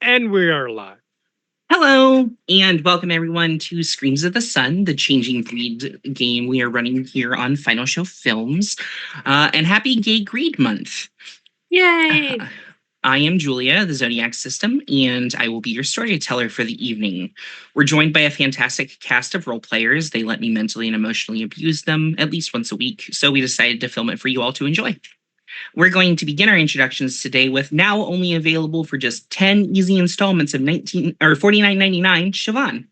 And we are live. Hello, and welcome everyone to Screams of the Sun, the Changing Breed game we are running here on Final Show Films. And happy Gay Greed Month. Yay! I am Julia, the Zodiac System, and I will be your storyteller for the evening. We're joined by a fantastic cast of role players. They let me mentally and emotionally abuse them at least once a week, so we decided to film it for you all to enjoy. We're going to begin our introductions today with now only available for just 10 easy installments of $49.99, Siobhan.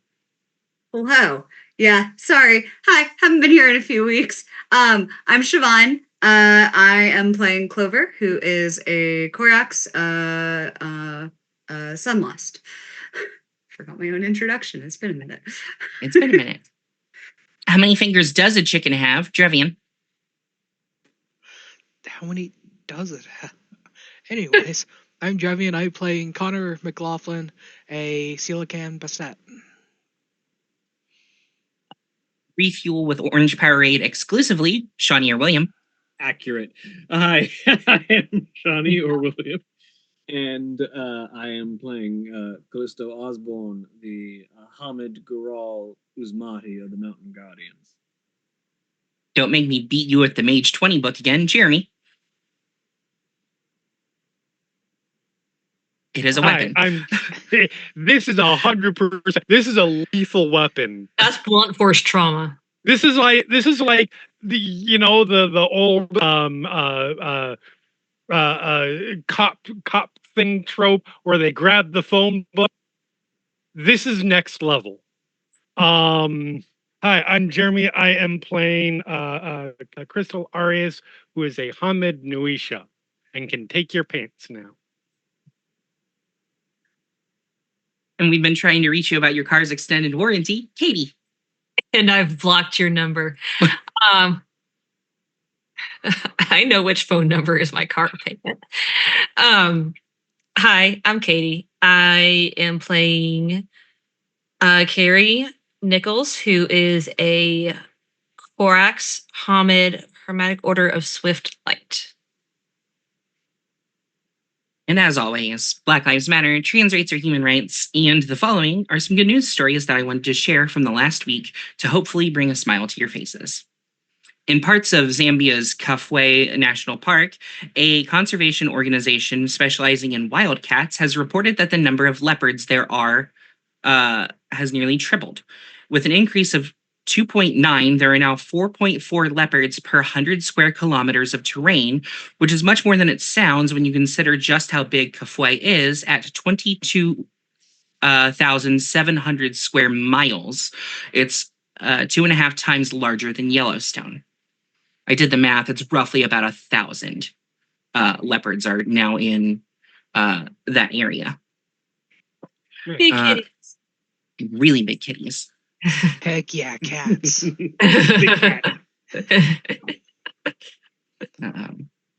Hello. Yeah, sorry. Hi, haven't been here in a few weeks. I'm Siobhan. I am playing Clover, who is a Korax Sunlost. Forgot my own introduction. It's been a minute. It's been a minute. How many fingers does a chicken have, Drevian? How many does it have? Anyways, I'm Jevy and I'm playing Connor McLaughlin, a Coelacanth Basset. Refuel with Orange Powerade exclusively, Shawnee or William. Accurate. Hi, I am Shawnee or William, and I am playing Callisto Osborne, the Hamid Gural Uzmati of the Mountain Guardians. Don't make me beat you at the Mage 20 book again, Jeremy. It is a weapon. This is 100%. This is a lethal weapon. That's blunt force trauma. This is like the old cop thing trope where they grab the phone book. This is next level. Hi, I'm Jeremy. I am playing Crystal Arias, who is a Hamid Nuisha and can take your pants now. And we've been trying to reach you about your car's extended warranty, Katie. And I've blocked your number. I know which phone number is my car payment. Hi, I'm Katie. I am playing Carrie Nichols, who is a Korax Hamid Hermetic Order of Swift Light. And as always, Black Lives Matter, trans rights are human rights, and the following are some good news stories that I wanted to share from the last week to hopefully bring a smile to your faces. In parts of Zambia's Kafue National Park, a conservation organization specializing in wildcats has reported that the number of leopards there are has nearly tripled. With an increase of 2.9, there are now 4.4 leopards per 100 square kilometers of terrain, which is much more than it sounds when you consider just how big Kafue is at 22,700 square miles. It's 2.5 times larger than Yellowstone. I did the math. It's roughly about 1,000 leopards are now in that area. Big kitties. Really big kitties. Heck yeah, cats.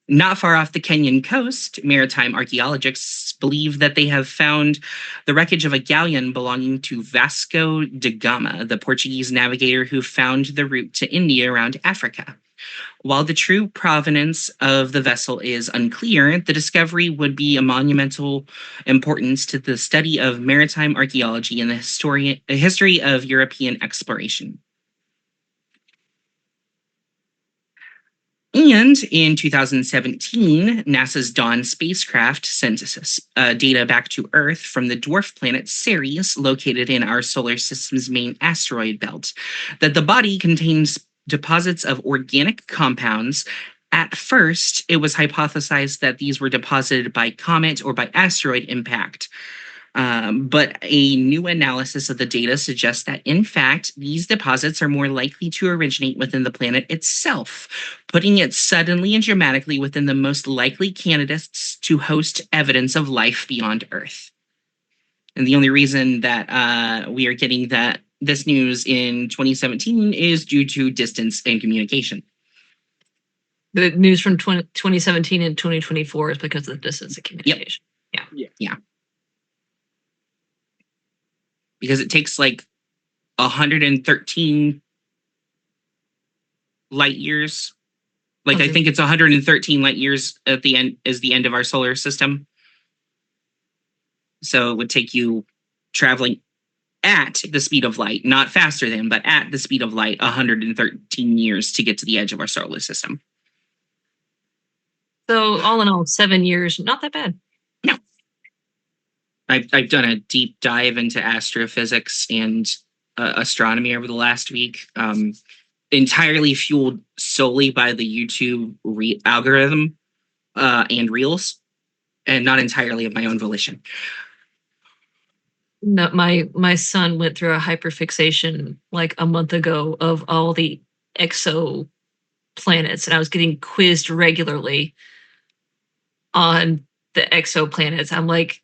Not far off the Kenyan coast, maritime archaeologists believe that they have found the wreckage of a galleon belonging to Vasco da Gama, the Portuguese navigator who found the route to India around Africa. While the true provenance of the vessel is unclear, the discovery would be a monumental importance to the study of maritime archaeology and the history of European exploration. And in 2017, NASA's Dawn spacecraft sent data back to Earth from the dwarf planet Ceres, located in our solar system's main asteroid belt, that the body contains deposits of organic compounds. At first, it was hypothesized that these were deposited by comet or by asteroid impact. But a new analysis of the data suggests that, in fact, these deposits are more likely to originate within the planet itself, putting it suddenly and dramatically within the most likely candidates to host evidence of life beyond Earth. And the only reason that we are getting this news in 2017 is due to distance and communication. The news from 2017 and 2024 is because of the distance of communication. Yep. Yeah. Because it takes like 113 light years. Like, I think it's 113 light years at the end is the end of our solar system. So it would take you traveling at the speed of light, not faster than, but at the speed of light, 113 years to get to the edge of our solar system. So all in all, 7 years, not that bad. No. I've done a deep dive into astrophysics and astronomy over the last week, entirely fueled solely by the YouTube algorithm and reels, and not entirely of my own volition. No, my son went through a hyperfixation like a month ago of all the exoplanets, and I was getting quizzed regularly on the exoplanets. I'm like,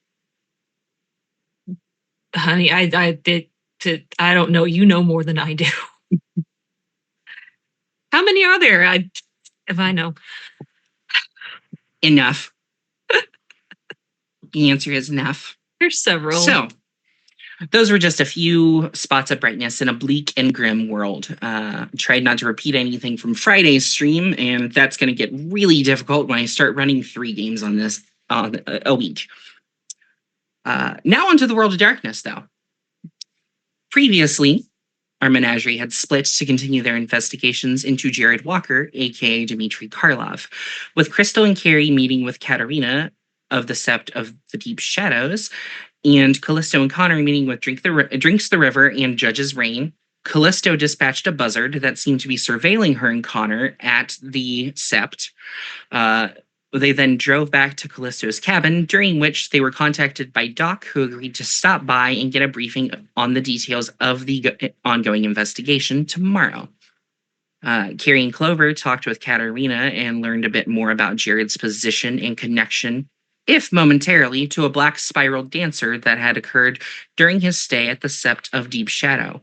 honey, I don't know. You know more than I do. How many are there? If I know. Enough. The answer is enough. There's several. So, those were just a few spots of brightness in a bleak and grim world. Tried not to repeat anything from Friday's stream, and that's going to get really difficult when I start running 3 games on this a week. Now onto the World of Darkness, though. Previously, our menagerie had split to continue their investigations into Jared Walker, aka Dmitry Karlov, with Crystal and Carrie meeting with Katerina of the Sept of the Deep Shadows, and Callisto and Connor meeting with Drinks the River and Judge's Reign. Callisto dispatched a buzzard that seemed to be surveilling her and Connor at the Sept. They then drove back to Callisto's cabin, during which they were contacted by Doc, who agreed to stop by and get a briefing on the details of the ongoing investigation tomorrow. Carrie and Clover talked with Katerina and learned a bit more about Jared's position and connection, if momentarily, to a black spiral dancer that had occurred during his stay at the Sept of Deep Shadow.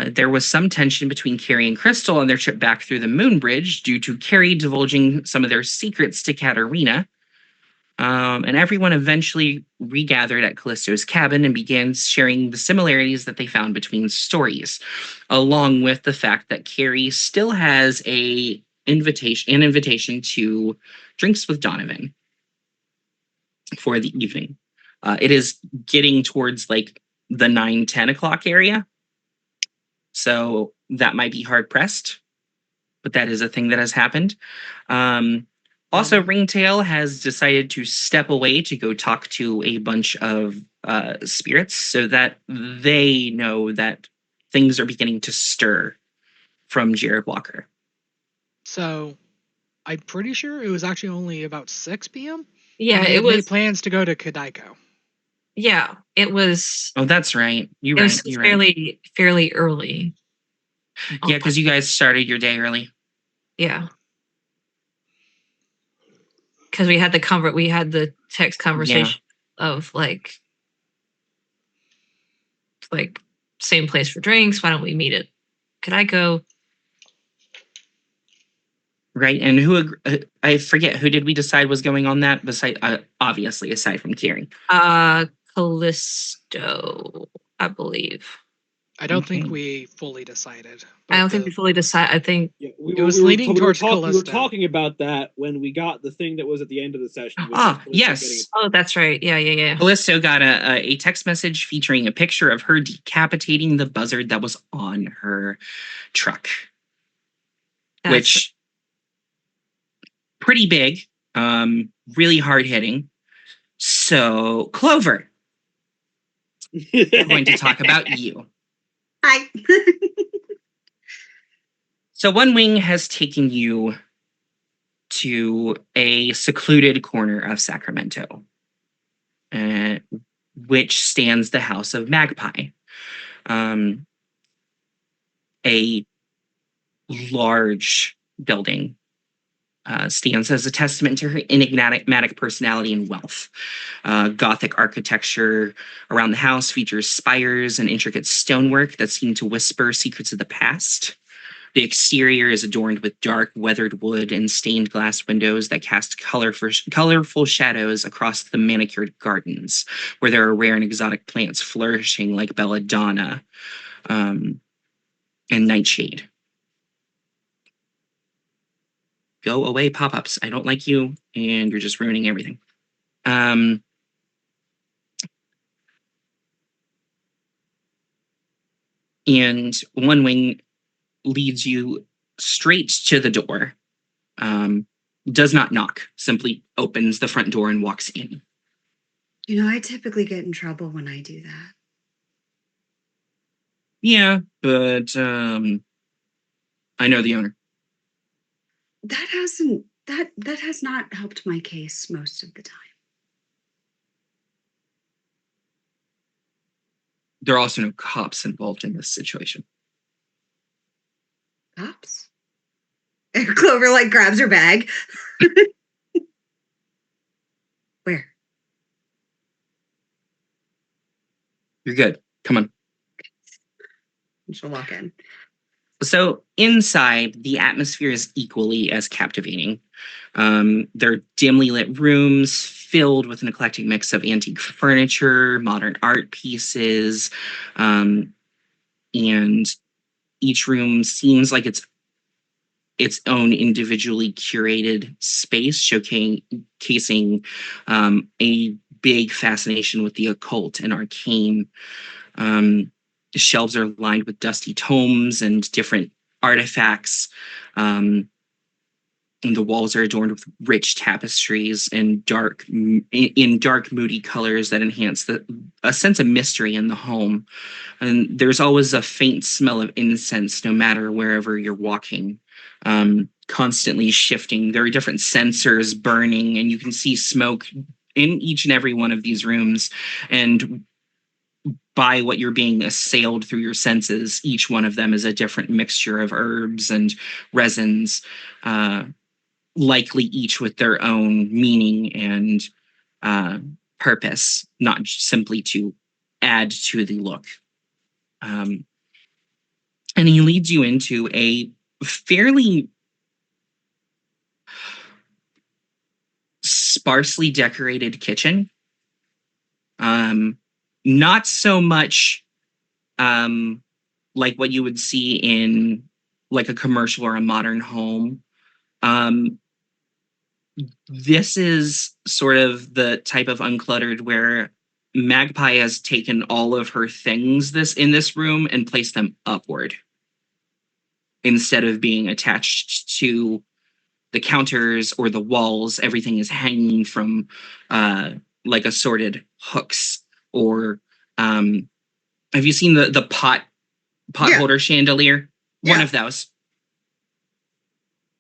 There was some tension between Carrie and Crystal on their trip back through the Moon Bridge due to Carrie divulging some of their secrets to Katerina. And everyone eventually regathered at Callisto's cabin and began sharing the similarities that they found between stories, along with the fact that Carrie still has an invitation to Drinks with Donovan for the evening. It is getting towards like the 9-10 o'clock area. So that might be hard pressed, but that is a thing that has happened. Also, Ringtail has decided to step away to go talk to a bunch of spirits so that they know that things are beginning to stir from Jared Walker. So, I'm pretty sure it was actually only about 6 p.m. Yeah, They it was. made plans to go to Kadaiko. Yeah, it was. Oh, that's right. You're It right. was You're right. fairly early. Yeah, because you guys started your day early. Yeah. Because we had the text conversation of like same place for drinks. Why don't we meet at Kadaiko? Right, and who I forget who did we decide was going on that? Obviously, aside from Carrie. Callisto, I believe. I don't think we fully decided. I don't think we fully decided. I think it was leaning towards Callisto. We were talking about that when we got the thing that was at the end of the session. Yes. Oh, that's right. Yeah. Callisto got a text message featuring a picture of her decapitating the buzzard that was on her truck, which pretty big, really hard hitting. So, Clover, we're going to talk about you. Hi. So One Wing has taken you to a secluded corner of Sacramento, which stands the house of Magpie, a large building. Stands as a testament to her enigmatic personality and wealth. Gothic architecture around the house features spires and intricate stonework that seem to whisper secrets of the past. The exterior is adorned with dark, weathered wood and stained glass windows that cast colorful shadows across the manicured gardens, where there are rare and exotic plants flourishing like belladonna and nightshade. Go away, pop-ups. I don't like you, and you're just ruining everything. And One Wing leads you straight to the door. Does not knock, simply opens the front door and walks in. You know, I typically get in trouble when I do that. Yeah, but I know the owner. That has not helped my case most of the time. There are also no cops involved in this situation. Cops? And Clover like grabs her bag. Where? You're good. Come on. And she'll walk in. So inside, the atmosphere is equally as captivating. There are dimly lit rooms filled with an eclectic mix of antique furniture, modern art pieces, and each room seems like its own individually curated space, showcasing a big fascination with the occult and arcane. Shelves are lined with dusty tomes and different artifacts. And the walls are adorned with rich tapestries and dark, moody colors that enhance a sense of mystery in the home. And there's always a faint smell of incense, no matter wherever you're walking, constantly shifting. There are different sensors burning, and you can see smoke in each and every one of these rooms. And by what you're being assailed through your senses, each one of them is a different mixture of herbs and resins, likely each with their own meaning and purpose, not simply to add to the look. And he leads you into a fairly sparsely decorated kitchen. Not so much like what you would see in like a commercial or a modern home. This is sort of the type of uncluttered where Magpie has taken all of her things in this room and placed them upward instead of being attached to the counters or the walls. Everything is hanging from like assorted hooks. Or have you seen the pot holder chandelier? Yeah. One of those.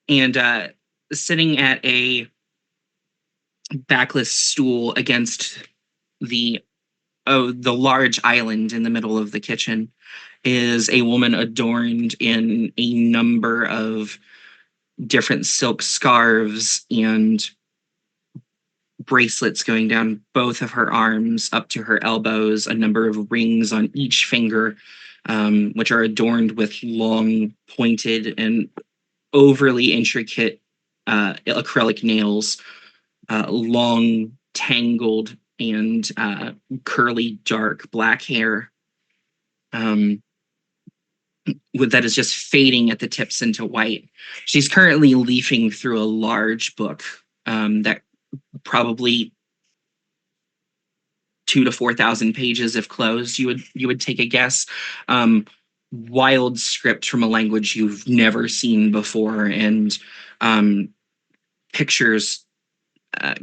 And sitting at a backless stool against the large island in the middle of the kitchen is a woman adorned in a number of different silk scarves and bracelets going down both of her arms up to her elbows, a number of rings on each finger, which are adorned with long, pointed, and overly intricate acrylic nails, long, tangled, and curly, dark black hair. That is just fading at the tips into white. She's currently leafing through a large book that probably 2,000 to 4,000 pages if closed. You would take a guess. Wild script from a language you've never seen before, and pictures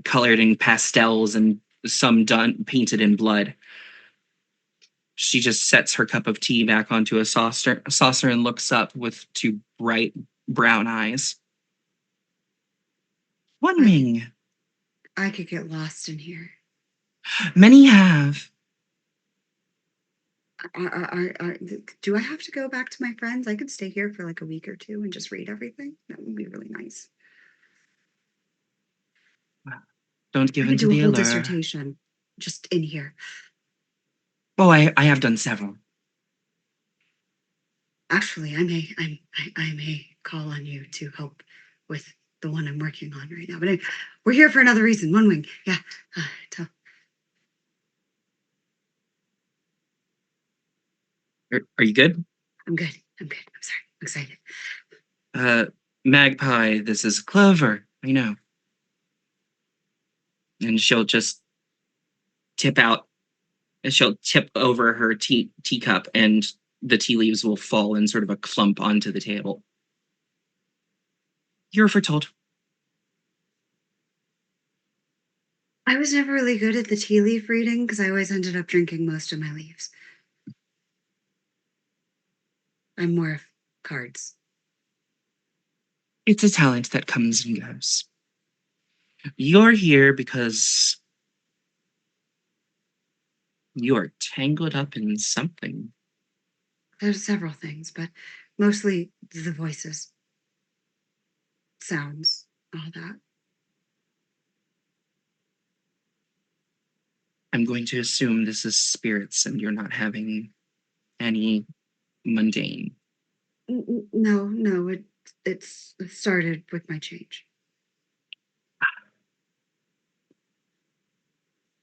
colored in pastels and some painted in blood. She just sets her cup of tea back onto a saucer and looks up with two bright brown eyes. One Wing. I could get lost in here. Many have. Do I have to go back to my friends? I could stay here for like a week or two and just read everything. That would be really nice. Don't give I could in to do a the whole allure. dissertation just in here. Oh, I have done several. Actually, I may call on you to help with the one I'm working on right now. But anyway, we're here for another reason. One Wing. Yeah. Are you good? I'm good. I'm sorry. I'm excited. Magpie, this is Clover. I know. And she'll just tip over her teacup and the tea leaves will fall in sort of a clump onto the table. You're foretold. I was never really good at the tea leaf reading because I always ended up drinking most of my leaves. I'm more of cards. It's a talent that comes and goes. You're here because you are tangled up in something. There's several things, but mostly the voices, sounds, all that. I'm going to assume this is spirits and you're not having any mundane. No, it started with my change.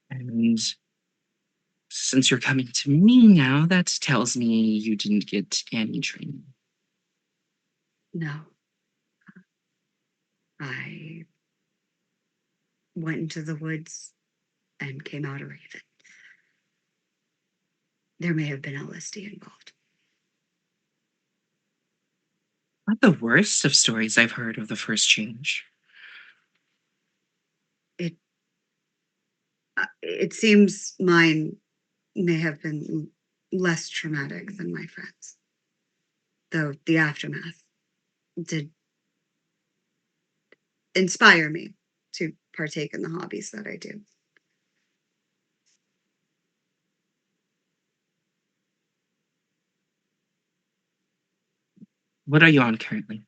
And since you're coming to me now, that tells me you didn't get any training. No. I went into the woods and came out a raven. There may have been LSD involved. Not the worst of stories I've heard of the first change. It seems mine may have been less traumatic than my friends, though the aftermath did inspire me to partake in the hobbies that I do. What are you on currently?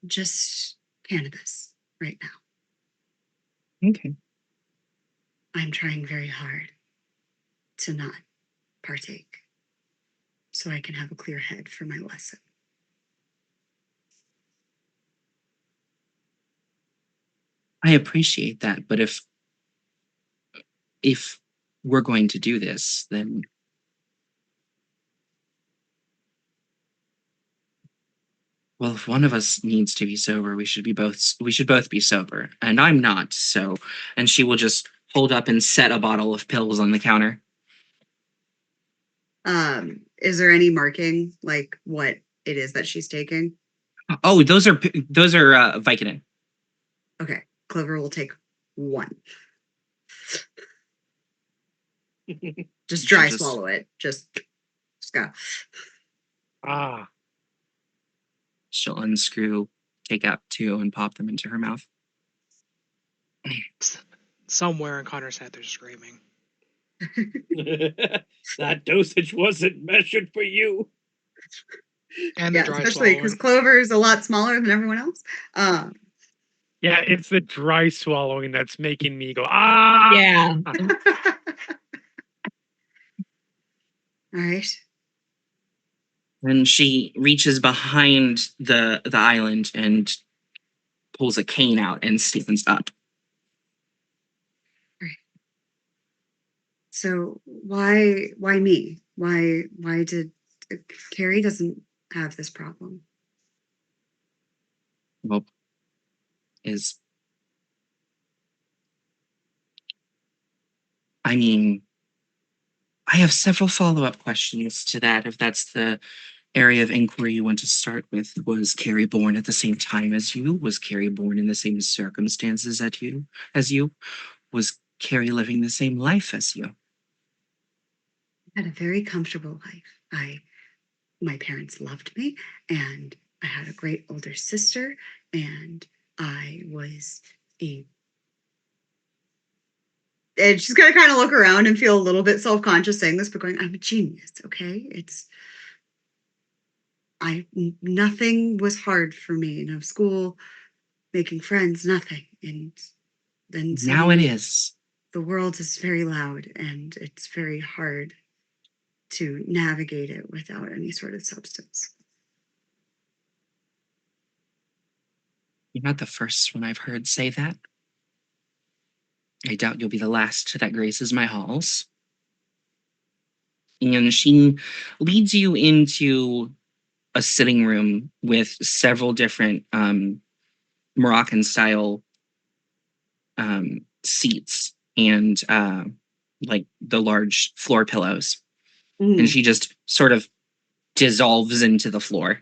Just cannabis right now. Okay. I'm trying very hard to not partake so I can have a clear head for my lesson. I appreciate that, but if we're going to do this, then well, if one of us needs to be sober, we should both be sober. And I'm not, so and she will just hold up and set a bottle of pills on the counter. Is there any marking like what it is that she's taking? Oh, those are Vicodin. Okay, Clover will take one. Just dry swallow it. Just go. Ah, She'll unscrew, take out two, and pop them into her mouth. Somewhere in Connor's head, they're screaming. That dosage wasn't measured for you. And the Yeah, dry especially because swallowing. Clover is a lot smaller than everyone else. yeah, it's the dry swallowing that's making me go, ah! Yeah. All right. And she reaches behind the island and pulls a cane out and stands up. So why me? Why did Carrie doesn't have this problem? Well, is I mean, I have several follow-up questions to that, if that's the area of inquiry you want to start with. Was Carrie born at the same time as you? Was Carrie born in the same circumstances as you? Was Carrie living the same life as you? I had a very comfortable life. My parents loved me, and I had a great older sister, and I was a and she's gonna kind of look around and feel a little bit self-conscious saying this, but going, I'm a genius, okay? Nothing was hard for me. No school, making friends, nothing. And then Now it suddenly is. the world is very loud and it's very hard to navigate it without any sort of substance. You're not the first one I've heard say that. I doubt you'll be the last that graces my halls. And she leads you into a sitting room with several different Moroccan style seats and like the large floor pillows. and she just sort of dissolves into the floor,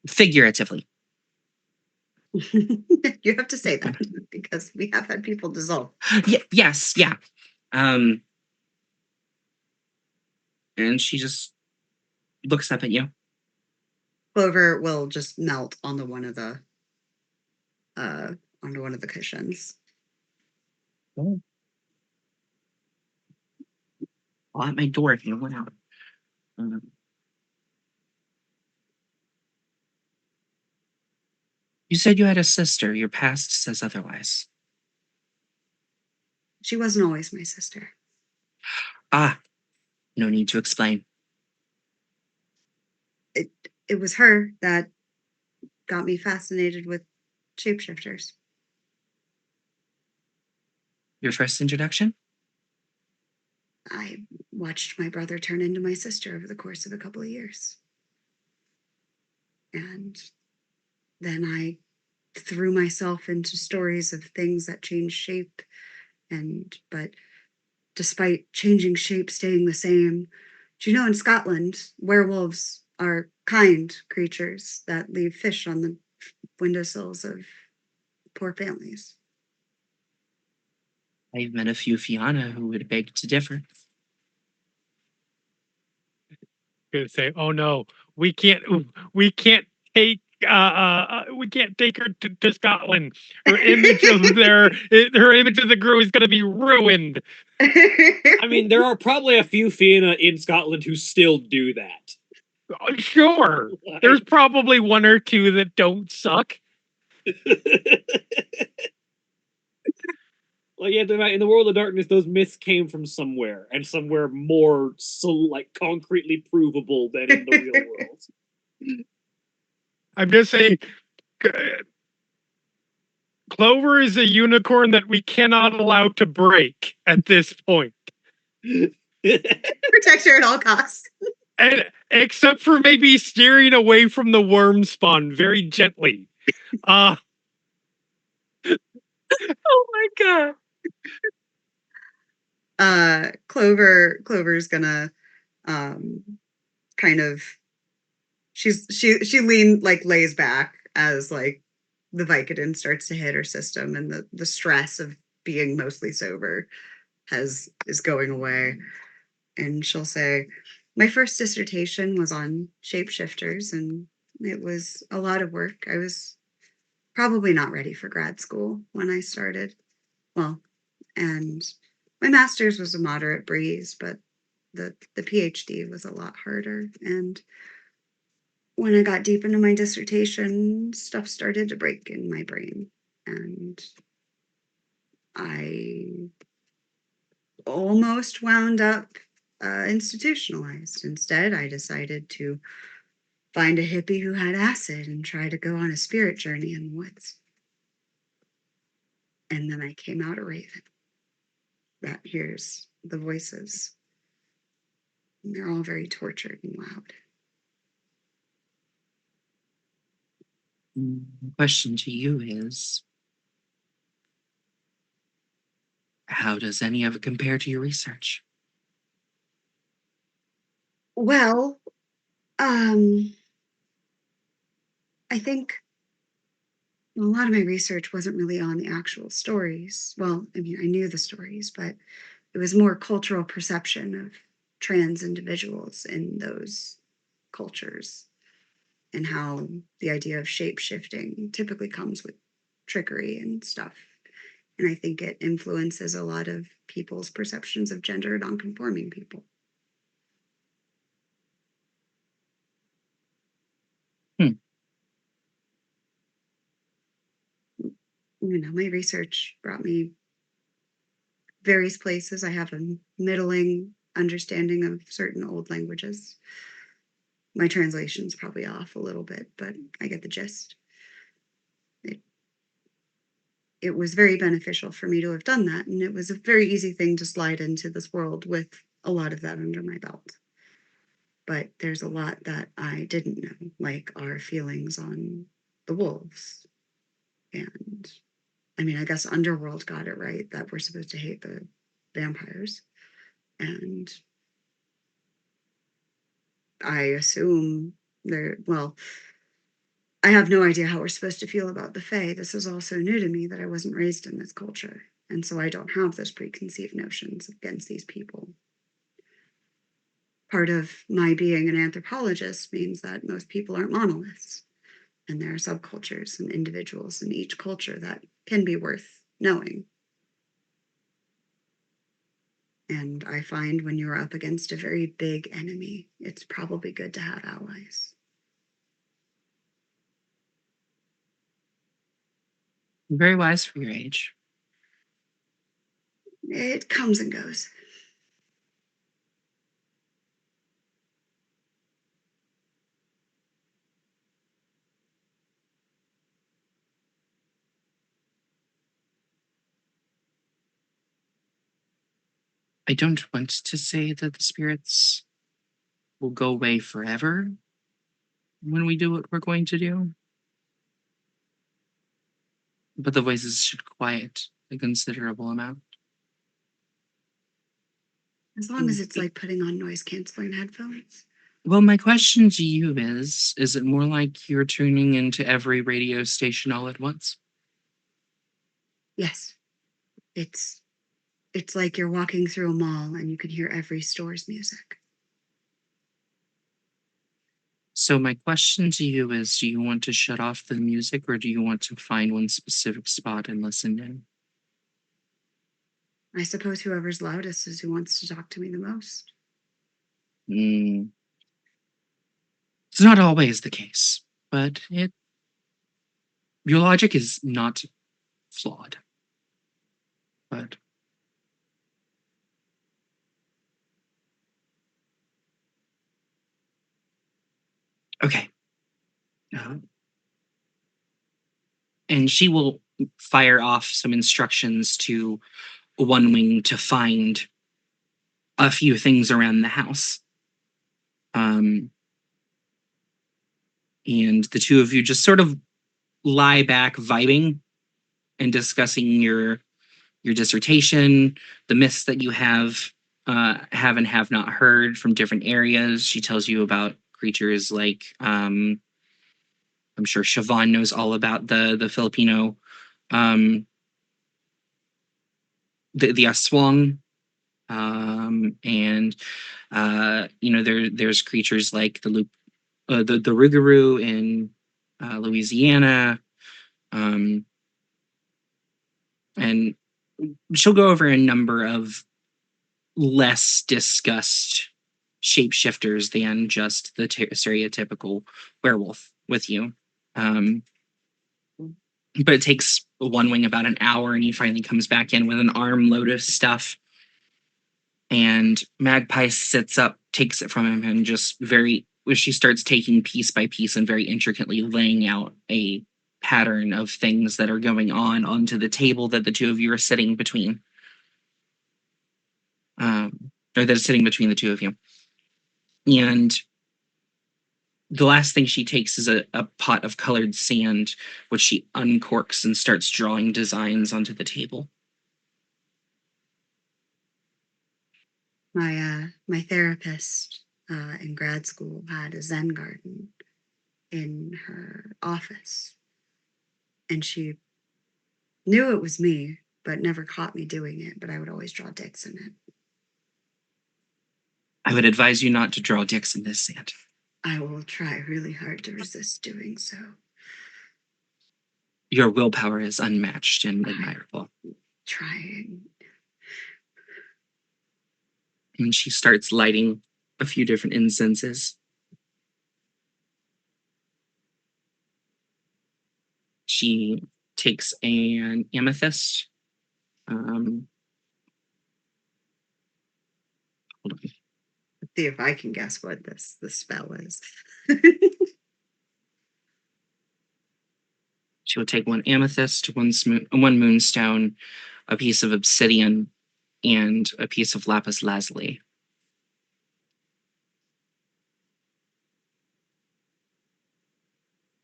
figuratively. You have to say that because we have had people dissolve. Yes, yeah. And she just looks up at you. Clover will just melt onto one of the cushions. Well, at my door if you don't want out. You said you had a sister. Your past says otherwise. She wasn't always my sister. Ah, no need to explain. It was her that got me fascinated with shapeshifters. Your first introduction? I watched my brother turn into my sister over the course of a couple of years. And then I threw myself into stories of things that changed shape. But despite changing shape, staying the same, do you know in Scotland, werewolves are kind creatures that leave fish on the windowsills of poor families? I've met a few Fianna who would beg to differ. Gonna say, oh no, we can't take we can't take her to Scotland. Her image of her image of the crew is gonna be ruined. I mean, there are probably a few Fianna in Scotland who still do that. Sure, there's probably one or two that don't suck. Like, yeah, in the world of darkness, those myths came from somewhere, and somewhere more concretely provable than in the real world. I'm just saying, Clover is a unicorn that we cannot allow to break at this point. Protect her at all costs. And except for maybe steering away from the worm spawn very gently. Oh my god. Clover's gonna kind of she lays back as like the Vicodin starts to hit her system, and the stress of being mostly sober is going away. And she'll say, my first dissertation was on shapeshifters, and it was a lot of work. I was probably not ready for grad school when I started. Well, and my master's was a moderate breeze, but the PhD was a lot harder. And when I got deep into my dissertation, stuff started to break in my brain. And I almost wound up institutionalized. Instead, I decided to find a hippie who had acid and try to go on a spirit journey in the woods. And then I came out a raven that hears the voices. And they're all very tortured and loud. The question to you is, how does any of it compare to your research? Well, I think a lot of my research wasn't really on the actual stories. Well, I mean, I knew the stories, but it was more cultural perception of trans individuals in those cultures, and how the idea of shape shifting typically comes with trickery and stuff. And I think it influences a lot of people's perceptions of gender nonconforming people. My research brought me various places. I have a middling understanding of certain old languages. My translation's probably off a little bit, but I get the gist. It was very beneficial for me to have done that, and it was a very easy thing to slide into this world with a lot of that under my belt. But there's a lot that I didn't know, like our feelings on the wolves. And I mean, I guess Underworld got it right that we're supposed to hate the vampires. And I assume well, I have no idea how we're supposed to feel about the Fae. This is all so new to me that I wasn't raised in this culture. And so I don't have those preconceived notions against these people. Part of my being an anthropologist means that most people aren't monoliths. And there are subcultures and individuals in each culture that can be worth knowing. And I find when you're up against a very big enemy, it's probably good to have allies. Very wise for your age. It comes and goes. I don't want to say that the spirits will go away forever when we do what we're going to do. But the voices should quiet a considerable amount. As long as it's like putting on noise canceling headphones. Well, my question to you is it more like you're tuning into every radio station all at once? Yes. It's like you're walking through a mall and you can hear every store's music. So my question to you is, do you want to shut off the music or do you want to find one specific spot and listen in? I suppose whoever's loudest is who wants to talk to me the most. It's not always the case, but your logic is not flawed. But okay. And she will fire off some instructions to One Wing to find a few things around the house. And the two of you just sort of lie back, vibing and discussing your dissertation, the myths that you have and have not heard from different areas. She tells you about creatures like I'm sure Siobhan knows all about the Filipino the aswang. And there's creatures like the Rougarou in Louisiana, and she'll go over a number of less discussed shapeshifters than just the stereotypical werewolf with you. But it takes One Wing about an hour, and he finally comes back in with an armload of stuff. And Magpie sits up, takes it from him, and she starts taking piece by piece and very intricately laying out a pattern of things that are going on onto the table that the two of you are sitting between. Or that is sitting between the two of you. And the last thing she takes is a pot of colored sand, which she uncorks and starts drawing designs onto the table. My therapist in grad school had a Zen garden in her office. And she knew it was me, but never caught me doing it. But I would always draw dicks in it. I would advise you not to draw dicks in this sand. I will try really hard to resist doing so. Your willpower is unmatched and admirable. Trying. And she starts lighting a few different incenses. She takes an amethyst. Hold on. Let's see if I can guess what this spell is. She will take one amethyst, one moonstone, a piece of obsidian, and a piece of lapis lazuli.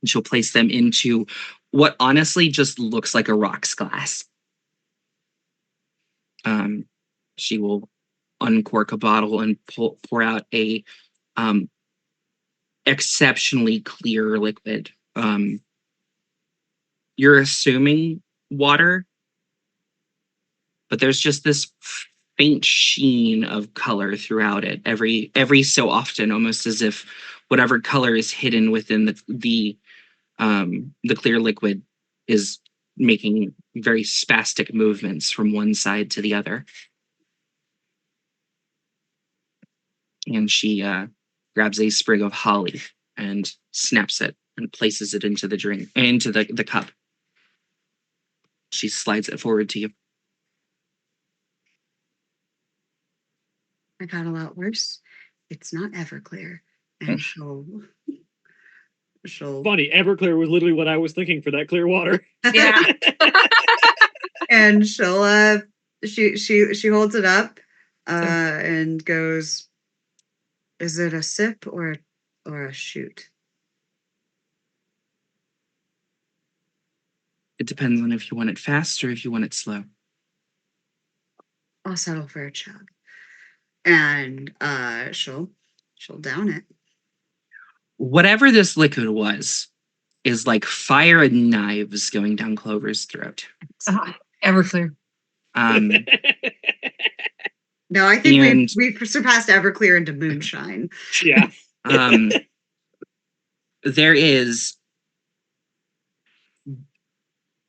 And she'll place them into what honestly just looks like a rocks glass. She will uncork a bottle and pour out a exceptionally clear liquid. You're assuming water, but there's just this faint sheen of color throughout it every so often, almost as if whatever color is hidden within the clear liquid is making very spastic movements from one side to the other. And she grabs a sprig of holly and snaps it and places it into the drink, into the cup. She slides it forward to you. I got a lot worse. It's not Everclear. And she'll Funny, Everclear was literally what I was thinking for that clear water. Yeah. and she'll she holds it up and goes, is it a sip or a shoot? It depends on if you want it fast or if you want it slow. I'll settle for a chug. And she'll down it. Whatever this liquid was is like fire and knives going down Clover's throat. Everclear. No, I think And- we've surpassed Everclear into moonshine. Yeah. There is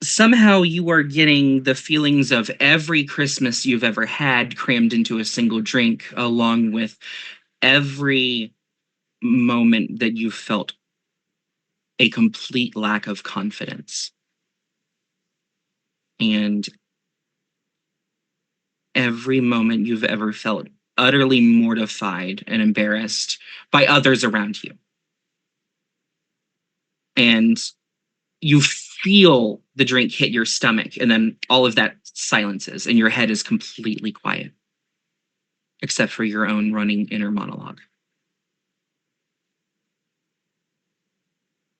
somehow you are getting the feelings of every Christmas you've ever had crammed into a single drink, along with every moment that you felt a complete lack of confidence. And every moment you've ever felt utterly mortified and embarrassed by others around you. And you feel the drink hit your stomach, and then all of that silences, and your head is completely quiet, except for your own running inner monologue.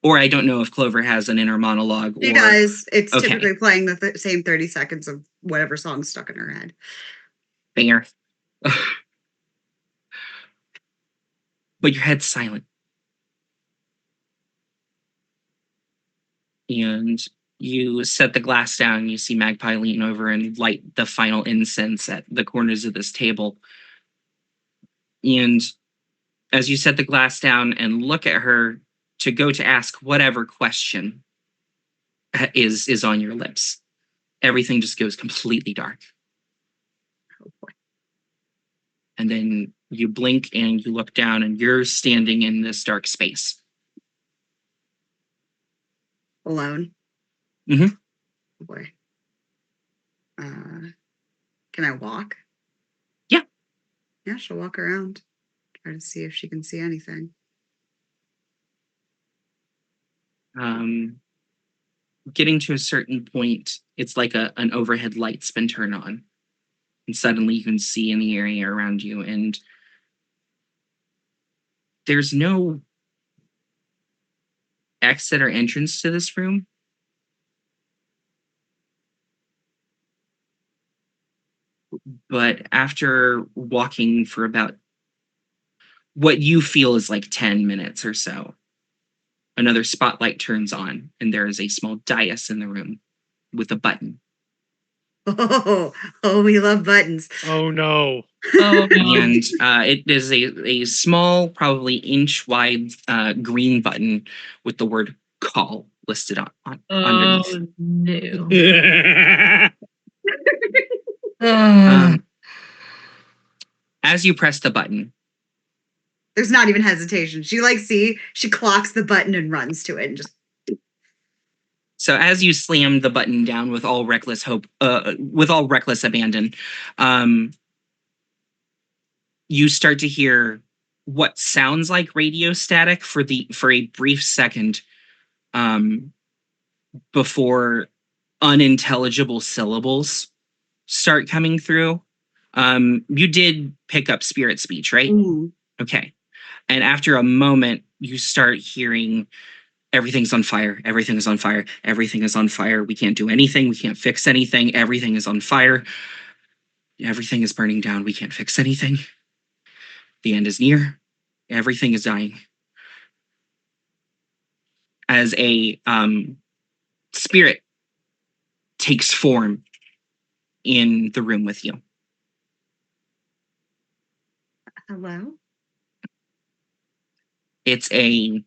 Or I don't know if Clover has an inner monologue. She or does. It's okay. typically playing the same 30 seconds of whatever song's stuck in her head. Banger. But your head's silent. And you set the glass down. You see Magpie lean over and light the final incense at the corners of this table. And as you set the glass down and look at her to go to ask whatever question is on your lips, everything just goes completely dark. Oh boy. And then you blink and you look down and you're standing in this dark space. Alone. Mhm. Oh boy. Can I walk? Yeah. Yeah, she'll walk around. Try to see if she can see anything. Getting to a certain point, it's like an overhead light's been turned on. And suddenly you can see in the area around you, and there's no exit or entrance to this room. But after walking for about what you feel is like 10 minutes or so, another spotlight turns on, and there is a small dais in the room with a button. Oh, we love buttons. Oh no. Oh, no. And it is a small, probably inch wide green button with the word call listed underneath. Oh, no. Yeah. As you press the button, There's not even hesitation. She she clocks the button and runs to it and just so as you slam the button down with all reckless abandon, you start to hear what sounds like radio static for a brief second, before unintelligible syllables start coming through. You did pick up spirit speech, right? ooh. Okay. And after a moment, you start hearing, everything's on fire. Everything is on fire. Everything is on fire. We can't do anything. We can't fix anything. Everything is on fire. Everything is burning down. We can't fix anything. The end is near. Everything is dying. as a spirit takes form in the room with you. Hello? It's a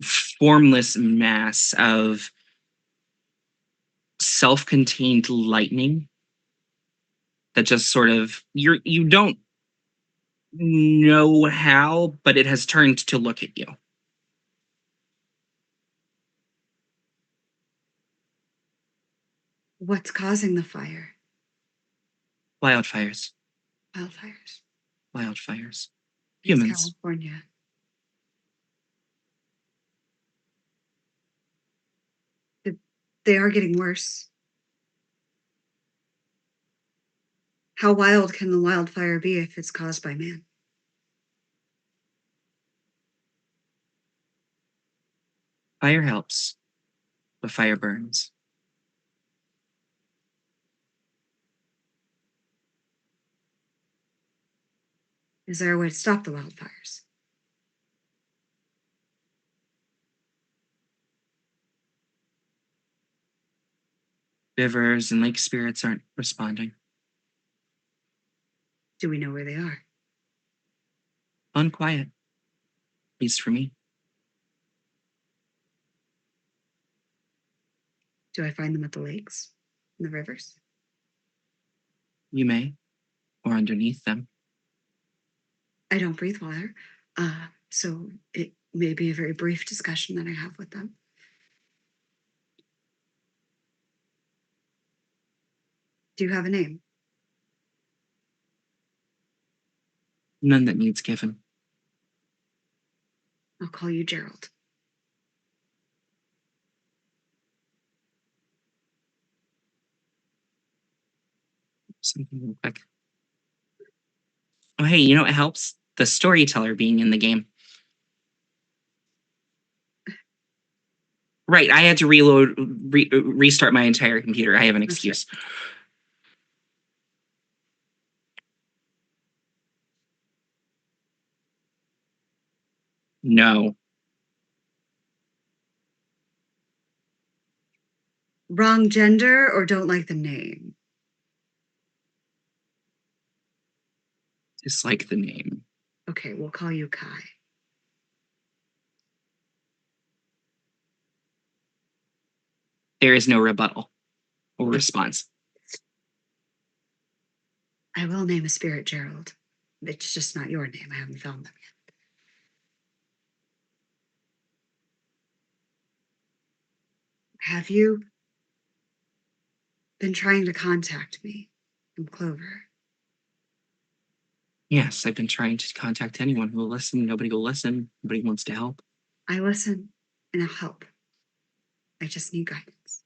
formless mass of self-contained lightning that just sort of you don't know how, but it has turned to look at you. What's causing the fire? Wildfires. Wildfires. Wildfires. It's Humans. California. They are getting worse. How wild can the wildfire be if it's caused by man? Fire helps, but fire burns. Is there a way to stop the wildfires? Rivers and lake spirits aren't responding. Do we know where they are? Unquiet, at least for me. Do I find them at the lakes and the rivers? You may, or underneath them. I don't breathe water, so it may be a very brief discussion that I have with them. Do you have a name? None that needs given. I'll call you Gerald. Something real quick. Oh, hey, you know what helps? The storyteller being in the game. Right, I had to restart my entire computer. I have an excuse. No. Wrong gender or don't like the name? Dislike the name. Okay, we'll call you Kai. There is no rebuttal or response. I will name a spirit Gerald. It's just not your name. I haven't found them yet. Have you been trying to contact me from Clover? Yes, I've been trying to contact anyone who will listen. Nobody will listen. Nobody wants to help. I listen and I'll help. I just need guidance.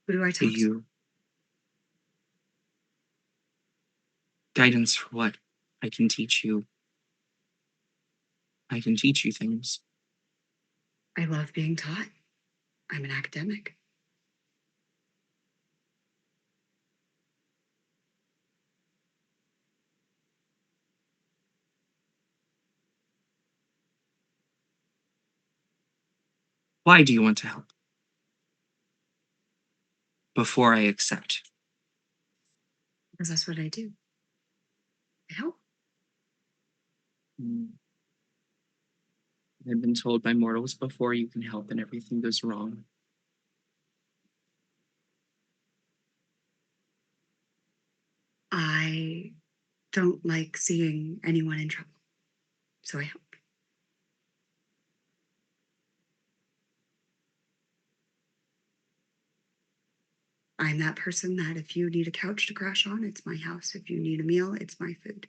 Who do I Do talk to? you guidance for what? I can teach you. I can teach you things. I love being taught. I'm an academic. Why do you want to help? Before I accept. Because that's what I do. I help. I've been told by mortals before you can help and everything goes wrong. I don't like seeing anyone in trouble, so I help. I'm that person that if you need a couch to crash on, it's my house. If you need a meal, it's my food.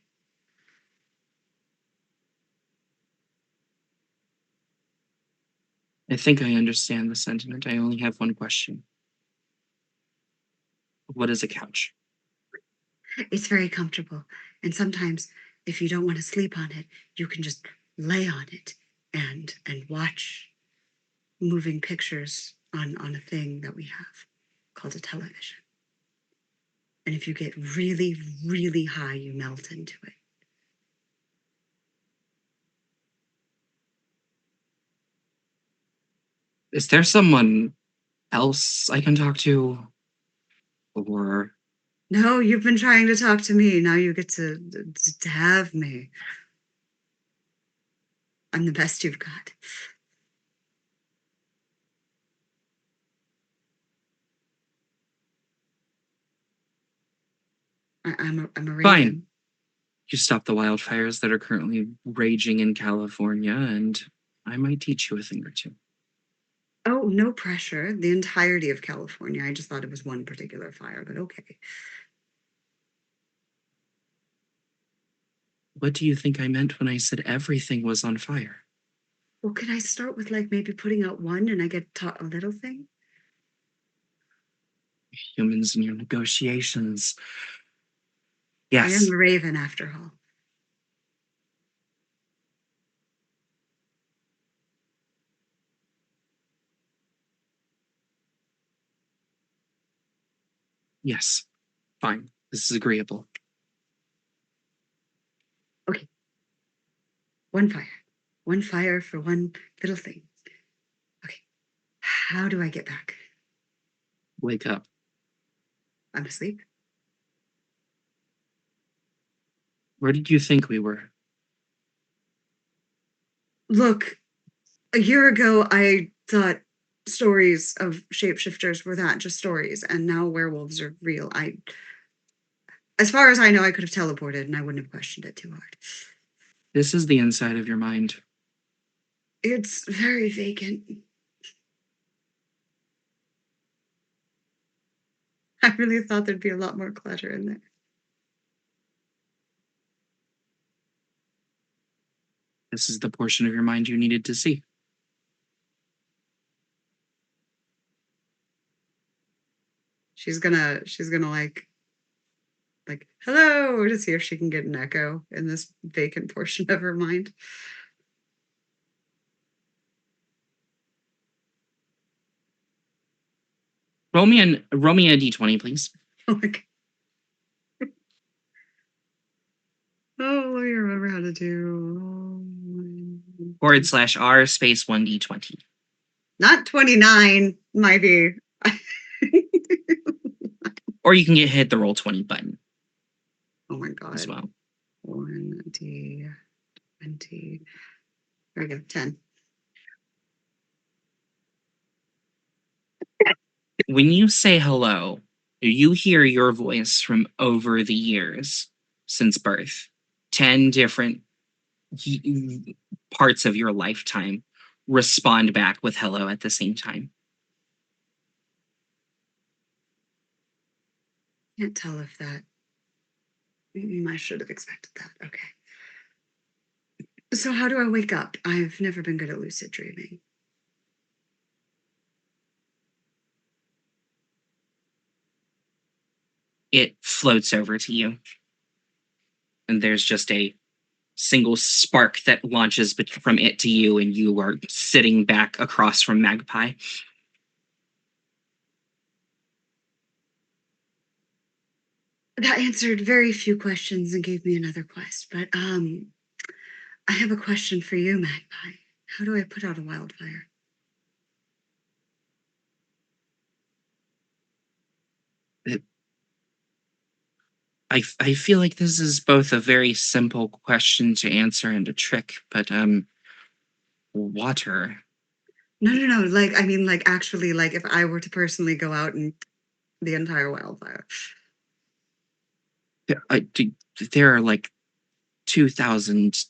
I think I understand the sentiment. I only have one question. What is a couch? It's very comfortable. And sometimes if you don't want to sleep on it, you can just lay on it and watch moving pictures on a thing that we have called a television. And if you get really, really high, you melt into it. Is there someone else I can talk to? Or No, you've been trying to talk to me. Now you get to have me. I'm the best you've got. I'm a raven. fine. You stop the wildfires that are currently raging in California, and I might teach you a thing or two. Oh, no pressure. The entirety of California. I just thought it was one particular fire, but okay. What do you think I meant when I said everything was on fire? Well, could I start with like maybe putting out one and I get taught a little thing? Humans and your negotiations. I am Yes. a raven after all. Yes. Fine. This is agreeable. Okay. One fire. One fire for one little thing. Okay. How do I get back? Wake up. I'm asleep. Where did you think we were? Look, a year ago I thought stories of shapeshifters were that, just stories, and now werewolves are real. As far as I know, I could have teleported and I wouldn't have questioned it too hard. This is the inside of your mind. It's very vacant. I really thought there'd be a lot more clutter in there. This is the portion of your mind you needed to see. She's gonna like hello to see if she can get an echo in this vacant portion of her mind. Roll me a d20, please. Like, oh, let me remember how to do /R space 1d20. not 29, might be. Or you can hit the roll 20 button Oh my god. as well. 1d20. There we go. 10. When you say hello, you hear your voice from over the years since birth. 10 different parts of your lifetime respond back with hello at the same time. Can't tell if that. I should have expected that. Okay. So how do I wake up? I've never been good at lucid dreaming. It floats over to you. And there's just a single spark that launches from it to you, and you are sitting back across from Magpie. That answered very few questions and gave me another quest. But I have a question for you, Magpie. How do I put out a wildfire? I feel like this is both a very simple question to answer and a trick, but water. No. Like, I mean, like, actually, like, if I were to personally go out and the entire wildfire. There are like 2,000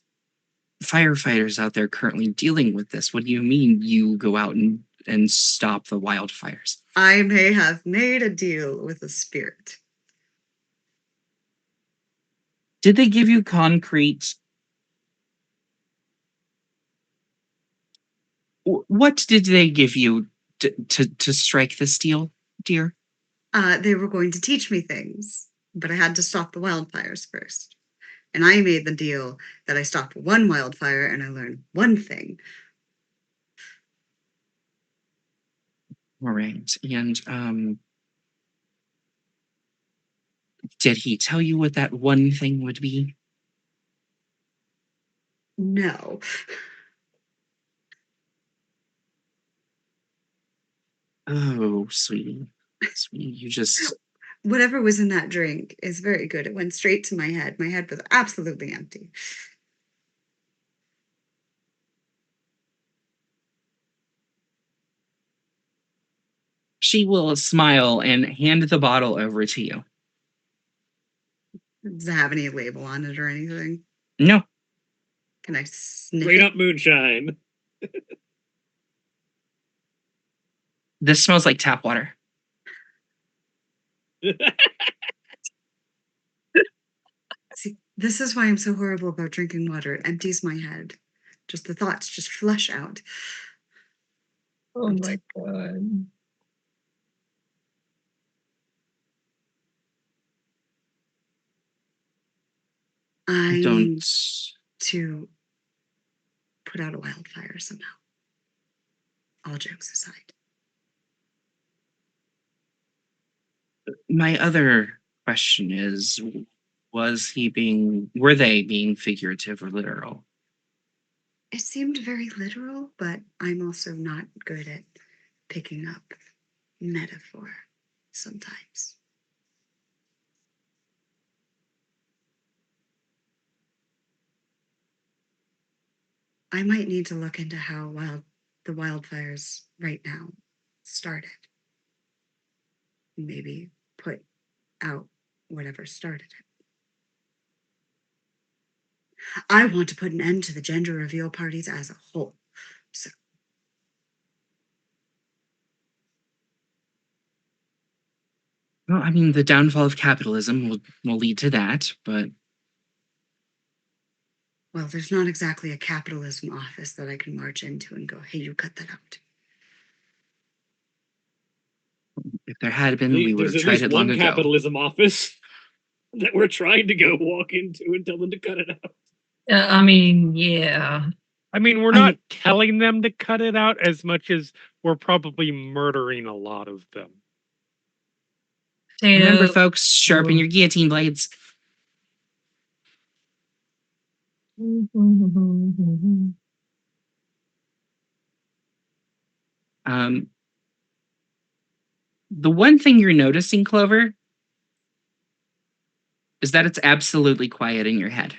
firefighters out there currently dealing with this. What do you mean you go out and stop the wildfires? I may have made a deal with a spirit. Did they give you concrete? What did they give you to strike this deal, dear? They were going to teach me things, but I had to stop the wildfires first. And I made the deal that I stopped one wildfire and I learned one thing. All right. And Did he tell you what that one thing would be? No. Oh, sweetie. Sweetie, you just. Whatever was in that drink is very good. It went straight to my head. My head was absolutely empty. She will smile and hand the bottle over to you. Does it have any label on it or anything? No. Can I sniff Straight it? up moonshine. This smells like tap water. See, this is why I'm so horrible about drinking water. It empties my head. Just the thoughts just flush out. Oh my god. I Don't. need to put out a wildfire somehow. All jokes aside. My other question is, were they being figurative or literal? It seemed very literal, but I'm also not good at picking up metaphor sometimes. I might need to look into how the wildfires right now started. Maybe put out whatever started it. I want to put an end to the gender reveal parties as a whole. So Well, I mean, the downfall of capitalism will lead to that, but well, there's not exactly a capitalism office that I can march into and go, hey, you cut that out. if there had been, we would There's have at tried least it long one ago. capitalism office that we're trying to go walk into and tell them to cut it out. I mean, yeah. I mean, we're I- not telling them to cut it out as much as we're probably murdering a lot of them. Remember, Potato. folks, sharpen Oh. your guillotine blades. The one thing you're noticing, Clover, is that it's absolutely quiet in your head.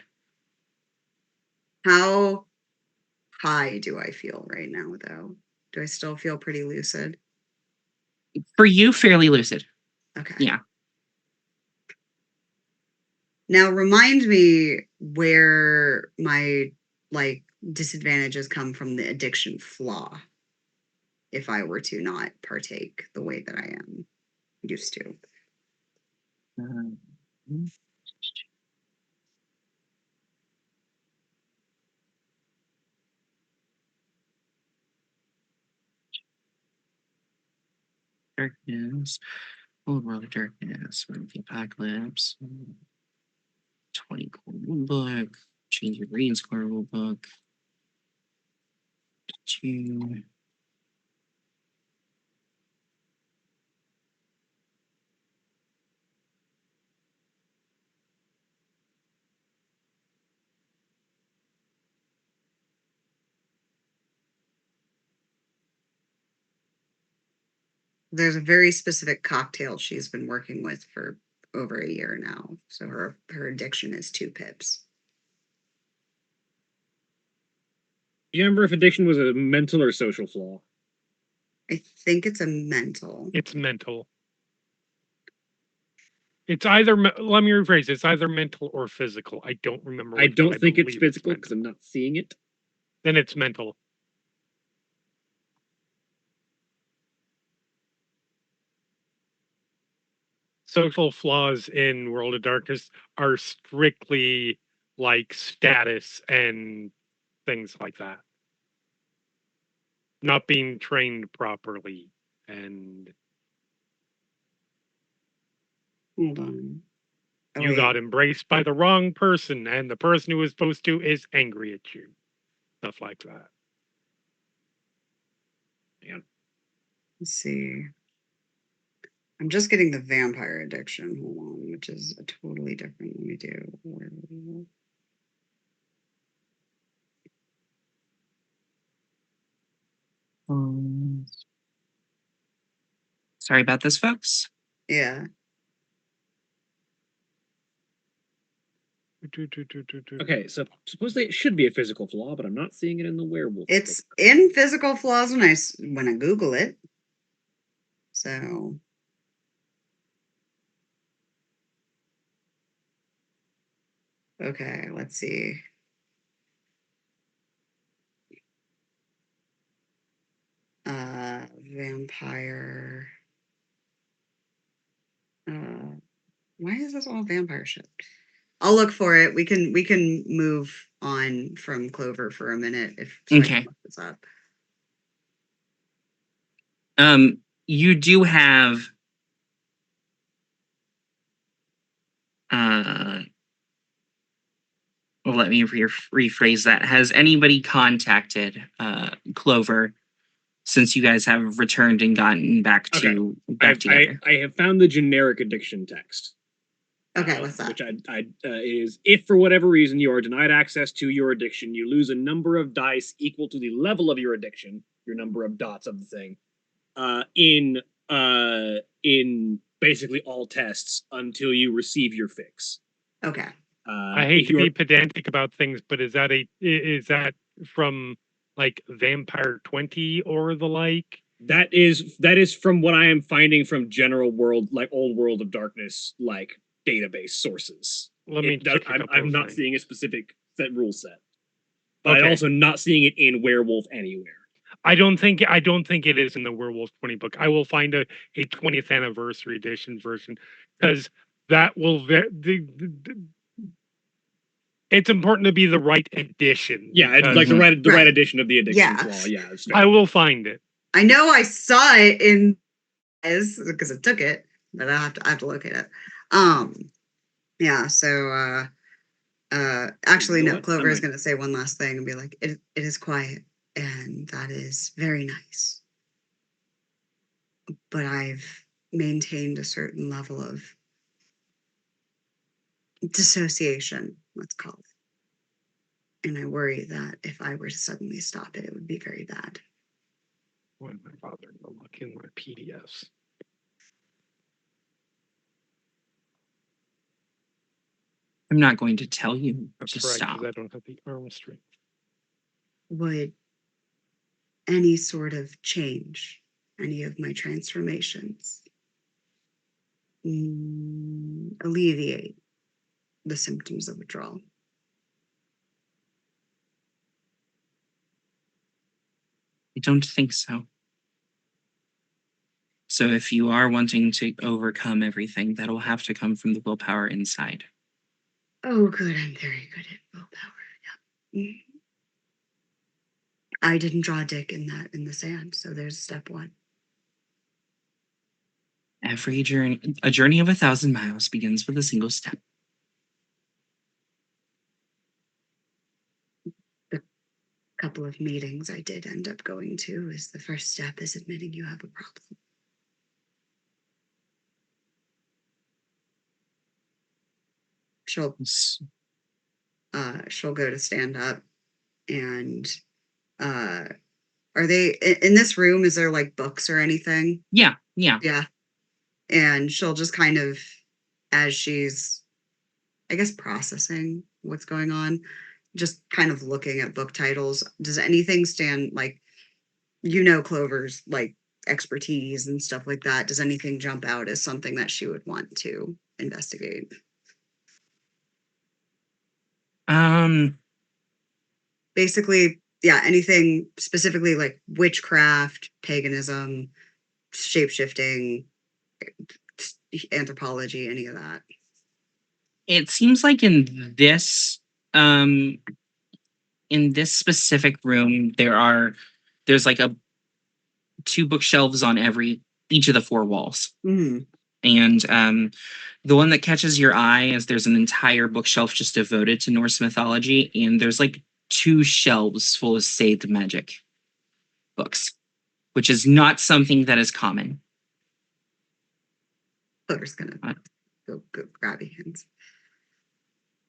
How high do I feel right now, though? Do I still feel pretty lucid? For you, fairly lucid. Okay. Yeah. Now remind me where my disadvantages come from the addiction flaw if I were to not partake the way that I am used to. Darkness, old world of darkness, the apocalypse, 20 core rule book, change your reading score rule book. 2. There's a very specific cocktail she's been working with for over a year now. So her addiction is 2 pips. Do you remember if addiction was a mental or social flaw? I think it's a mental. It's mental. It's either, let me rephrase, it's either mental or physical. I don't remember. I which, don't but think it's believe physical because mental. I'm not seeing it. Then it's mental. Social flaws in World of Darkness are strictly like status and things like that. Not being trained properly and Hold on. Oh, you wait. got embraced by the wrong person and the person who was supposed to is angry at you. Stuff like that. Let's see. I'm just getting the vampire addiction. Hold on, which is a totally different. Let me do. Sorry about this, folks. Yeah. Okay, so supposedly it should be a physical flaw, but I'm not seeing it in the werewolf. It's in physical flaws when I Google it. So okay, let's see. Vampire. Why is this all vampire shit? I'll look for it. We can move on from Clover for a minute if so I can Okay. look this up. You do have well, let me rephrase that. Has anybody contacted Clover since you guys have returned and gotten back to together? I have found the generic addiction text. Okay, what's that? Which is if for whatever reason you are denied access to your addiction, you lose a number of dice equal to the level of your addiction, your number of dots of the thing, in basically all tests until you receive your fix. Okay. I hate to be pedantic about things, but is that from like Vampire 20 or the like? That is from what I am finding from general world, like old World of Darkness, like database sources. I'm not seeing a specific rule set, but I'm also not seeing it in Werewolf anywhere. I don't think it is in the Werewolf 20 book. I will find a 20th anniversary edition version because that will it's important to be the right edition. Yeah, it's like the right edition of the addiction flaw. Yeah, I will find it. I know I saw it in because it took it, but I have to locate it. Yeah, so actually no, Clover is gonna say one last thing and be like, it is quiet, and that is very nice. But I've maintained a certain level of dissociation, let's call it. And I worry that if I were to suddenly stop it, it would be very bad. When my father will look in my PDFs. I'm not going to tell you That's to right, stop. I don't have the arm strength. Would any sort of change, any of my transformations, alleviate the symptoms of withdrawal? I don't think so. So if you are wanting to overcome everything, that'll have to come from the willpower inside. Oh, good. I'm very good at willpower. Yeah. I didn't draw a dick in the sand, so there's step one. A journey of 1,000 miles begins with a single step. The couple of meetings I did end up going to is the first step is admitting you have a problem. She'll go to stand up, and are they in this room? Is there like books or anything? Yeah. And she'll just kind of, as she's, I guess, processing what's going on, just kind of looking at book titles. Does anything stand like, Clover's like expertise and stuff like that? Does anything jump out as something that she would want to investigate? Basically, yeah, anything specifically like witchcraft, paganism, shape-shifting, anthropology, any of that. It seems like in this specific room, there's like two bookshelves on each of the four walls. Mm-hmm. And the one that catches your eye is there's an entire bookshelf just devoted to Norse mythology, and there's like 2 shelves full of saved magic books, which is not something that is common. Clover's gonna go grab your hands.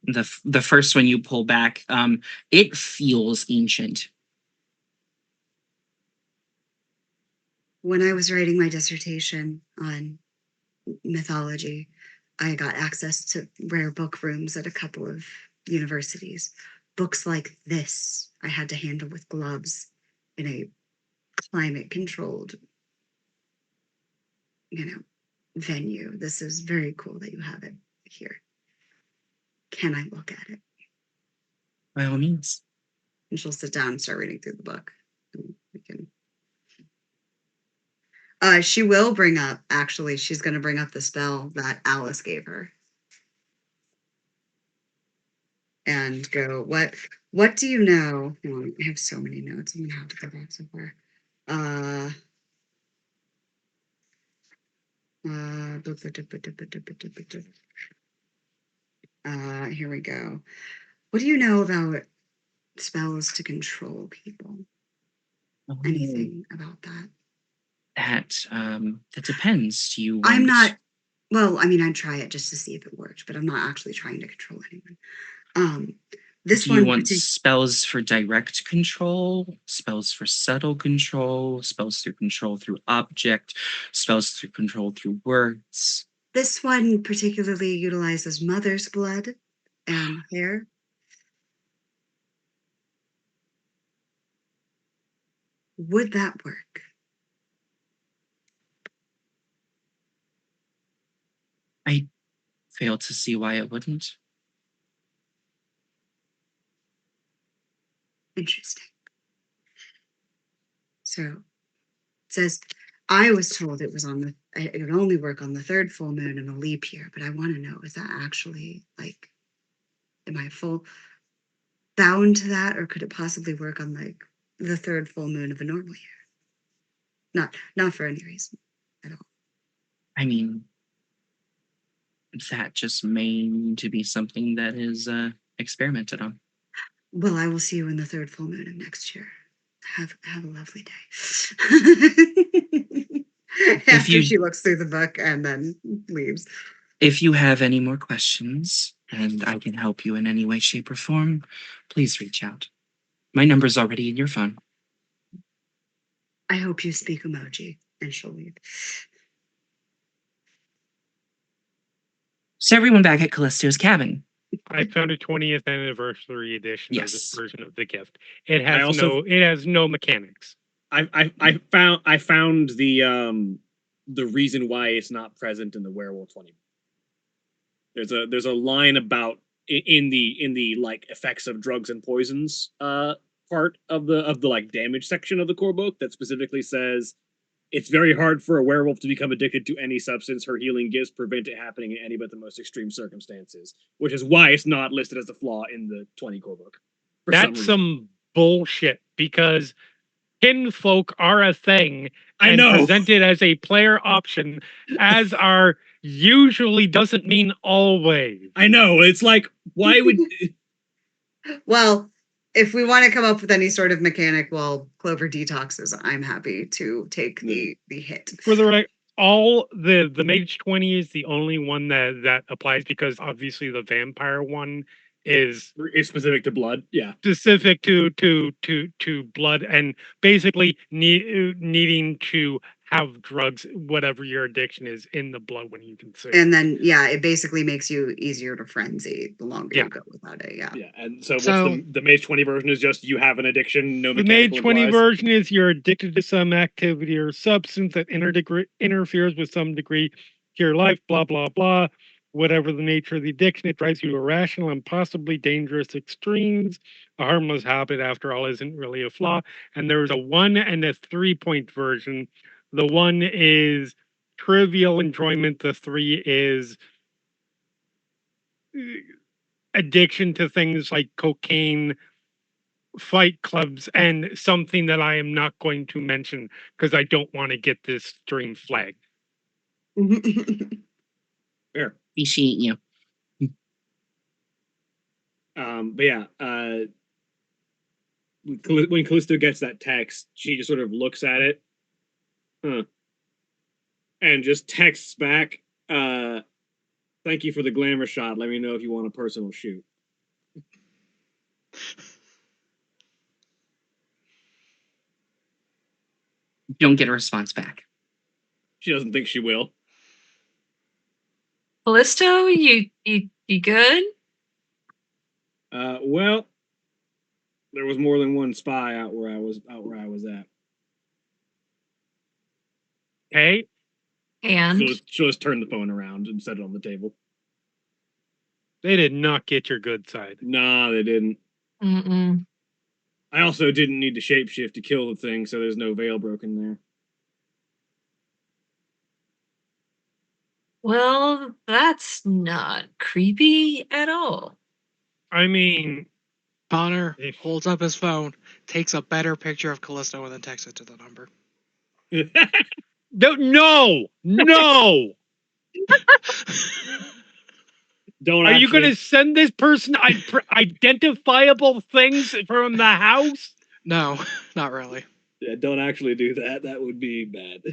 The first one you pull back, it feels ancient. When I was writing my dissertation on mythology, I got access to rare book rooms at a couple of universities. Books like this I had to handle with gloves in a climate-controlled, venue. This is very cool that you have it here. Can I look at it? By all means. And she'll sit down and start reading through the book. And we can. She will bring up, actually, she's going to bring up the spell that Alice gave her. And go, what do you know? I have so many notes. I'm going to have to go back somewhere. Here we go. What do you know about spells to control people? Anything about that? That depends. Do you want... I'm not... Well, I mean, I'd try it just to see if it worked, but I'm not actually trying to control anyone. This Do you want spells for direct control, spells for subtle control, spells through control through object, spells through control through words? This one particularly utilizes mother's blood and hair. Would that work? I fail to see why it wouldn't. Interesting. So it says, I was told it was it would only work on the third full moon in a leap year, but I want to know, is that actually am I bound to that, or could it possibly work on the third full moon of a normal year? Not for any reason at all. I mean, that just may need to be something that is experimented on. Well, I will see you in the third full moon of next year. Have a lovely day. After she looks through the book and then leaves. If you have any more questions and I can help you in any way, shape, or form, please reach out. My number's already in your phone. I hope you speak emoji, and she'll leave. So everyone back at Callisto's cabin. I found a 20th anniversary edition of this version of the gift. It has no mechanics. I found the reason why it's not present in the Werewolf 20. There's a line about in the like effects of drugs and poisons part of the like damage section of the core book that specifically says it's very hard for a werewolf to become addicted to any substance. Her healing gifts prevent it happening in any but the most extreme circumstances, which is why it's not listed as a flaw in the 20 core book. That's some bullshit, because kinfolk are a thing and presented as a player option, as are usually doesn't mean always. I know. It's like, why would... Well, if we want to come up with any sort of mechanic while Clover detoxes, I'm happy to take the hit. For the right, all the Mage 20 is the only one that applies, because obviously the vampire one is specific to blood. Yeah, specific to blood, and basically needing to have drugs, whatever your addiction is, in the blood when you consume. And then it basically makes you easier to frenzy the longer you go without it. Yeah. And so the Mage 20 version is just you have an addiction. No, the Mage 20 version is you're addicted to some activity or substance that interferes with some degree to your life. Blah blah blah. Whatever the nature of the addiction, it drives you to irrational and possibly dangerous extremes. A harmless habit, after all, isn't really a flaw. And there's a 1 and a 3-point version. The 1 is trivial enjoyment. The 3 is addiction to things like cocaine, fight clubs, and something that I am not going to mention because I don't want to get this stream flagged. Fair. Appreciate you. But yeah, when Callisto gets that text, she just sort of looks at it, and just texts back, Thank you for the glamour shot. Let me know if you want a personal shoot. Don't get a response back. She doesn't think she will. Callisto, you good? Well, there was more than one spy out where I was at. Hey, And She'll just turn the phone around and set it on the table. they did not get your good side. Nah, they didn't. mm-mm. I also didn't need to shapeshift to kill the thing, so there's no veil broken there. Well, that's not creepy at all. I mean, Connor holds up his phone, takes a better picture of Callisto, and then texts it to the number. no. Are you going to send this person identifiable things from the house? No, not really. Yeah, don't actually do that. That would be bad.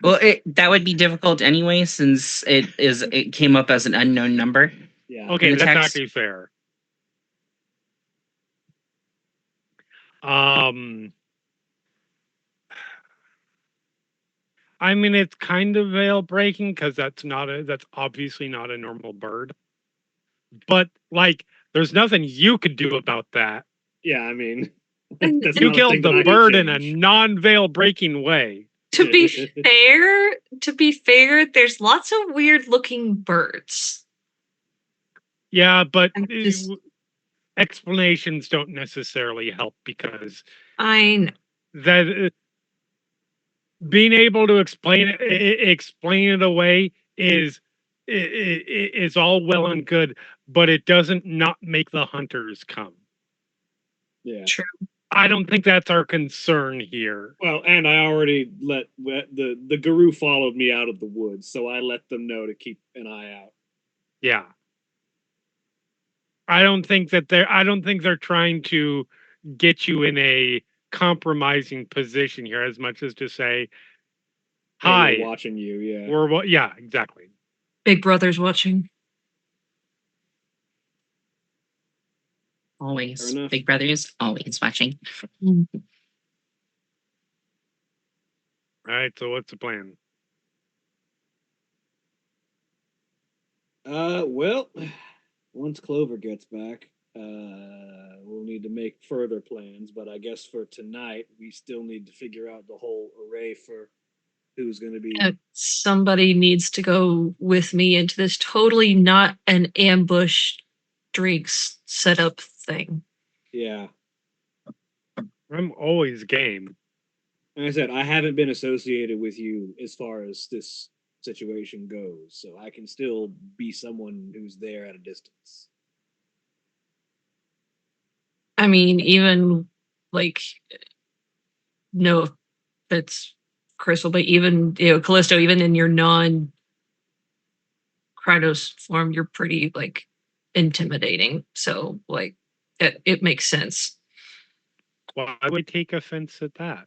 Well, that would be difficult anyway, since it came up as an unknown number. Yeah. Okay, that's actually fair. I mean, it's kind of veil breaking because that's obviously not a normal bird. But like, there's nothing you could do about that. Yeah, I mean, you killed the bird in a non-veil breaking way. To be fair, there's lots of weird looking birds. Yeah, but explanations don't necessarily help because I know that being able to explain it away is all well and good, but it doesn't not make the hunters come. Yeah, true. I don't think that's our concern here. Well, and I already let the guru followed me out of the woods, so I let them know to keep an eye out. Yeah. I don't think they're trying to get you in a compromising position here as much as to say, hi, we're watching you. Yeah. Yeah, exactly. Big Brother's watching. Always. Big Brother is always watching. All right, so what's the plan? Well, once Clover gets back, we'll need to make further plans, but I guess for tonight, we still need to figure out the whole array for who's going to be... somebody needs to go with me into this totally not an ambush drinks setup thing. Yeah. I'm always game. Like I said, I haven't been associated with you as far as this situation goes, so I can still be someone who's there at a distance. I mean, even like, no, that's Crystal, but even Callisto, even in your non Krynos form, you're pretty like intimidating. So like, it makes sense. Well, I would take offense at that.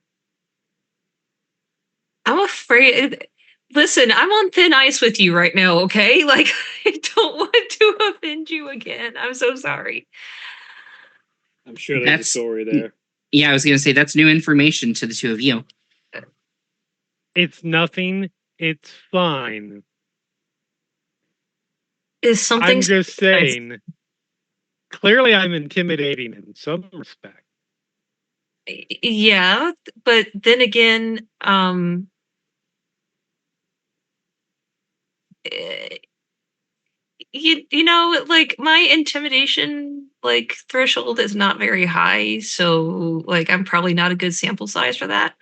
I'm afraid. Listen, I'm on thin ice with you right now, okay? Like, I don't want to offend you again. I'm so sorry. I'm sure there's a story there. Yeah, I was going to say, that's new information to the two of you. It's nothing. It's fine. Is something... I'm just saying, clearly I'm intimidating in some respect. Yeah, but then again, you know, like my intimidation like threshold is not very high, so like I'm probably not a good sample size for that.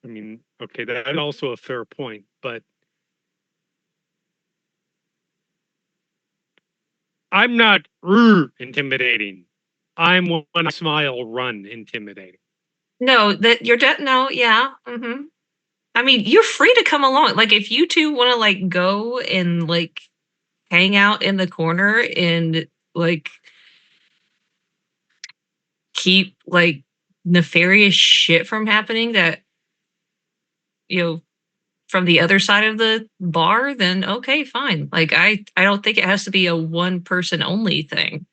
I mean, okay, that's also a fair point, but I'm not intimidating. I'm when I smile, run intimidating. No, that you're no, yeah. Mm-hmm. I mean, you're free to come along. Like if you two want to like go and like hang out in the corner and like keep like nefarious shit from happening that from the other side of the bar, then okay, fine. Like I don't think it has to be a one person only thing.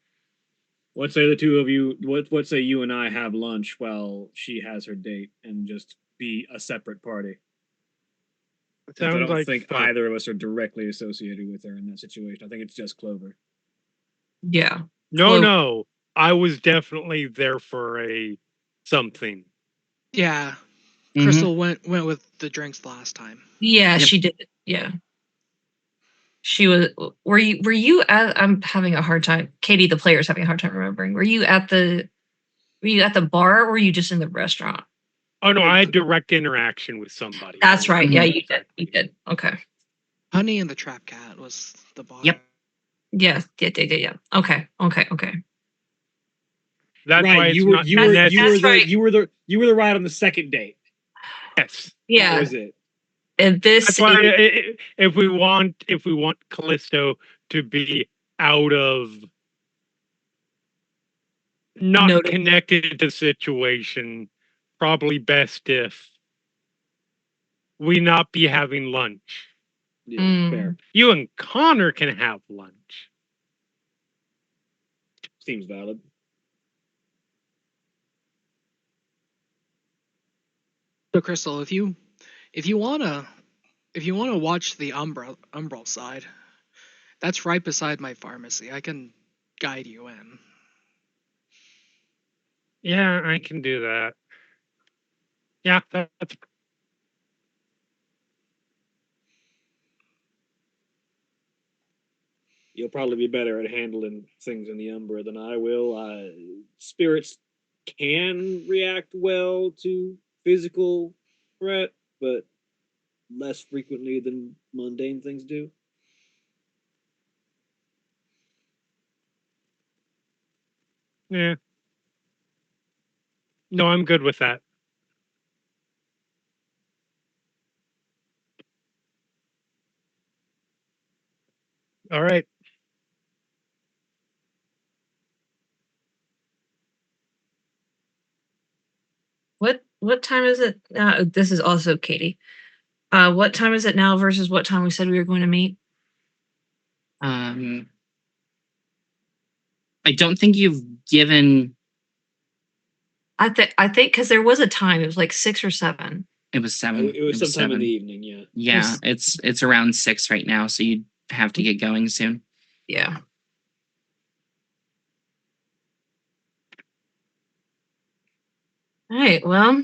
What say the two of you? What say you and I have lunch while she has her date and just be a separate party? I don't think either of us are directly associated with her in that situation. I think it's just Clover. Yeah. No. I was definitely there for a something. Yeah. Crystal went with the drinks last time. Yeah, she did. Yeah. She was. Were you at? I'm having a hard time. Katie, the player's having a hard time remembering. Were you at the bar, or were you just in the restaurant? Oh no, I had direct interaction with somebody. That's right. Yeah, you did. You did. Okay. Honey and the Trap Cat was the bar. Yep. Yeah. Okay. That's right. Why you were the ride on the second date. Yes. Yeah. That was it. And this That's why if we want Callisto to be out of not connected to the situation, probably best if we not be having lunch. Yeah, fair. You and Connor can have lunch. Seems valid. So Crystal, if you wanna watch the Umbral side, that's right beside my pharmacy. I can guide you in. Yeah, I can do that. Yeah, that's. You'll probably be better at handling things in the Umbra than I will. Spirits can react well to physical threat, but less frequently than mundane things do. Yeah. No, I'm good with that. All right. What time is it? This is also Katie. What time is it now versus what time we said we were going to meet? I don't think you've given. I think because there was a time. It was like 6 or 7. It was 7. It was sometime 7. in the evening. Yeah. Yeah, it's around 6 right now, so you'd have to get going soon. Yeah. All right. Well.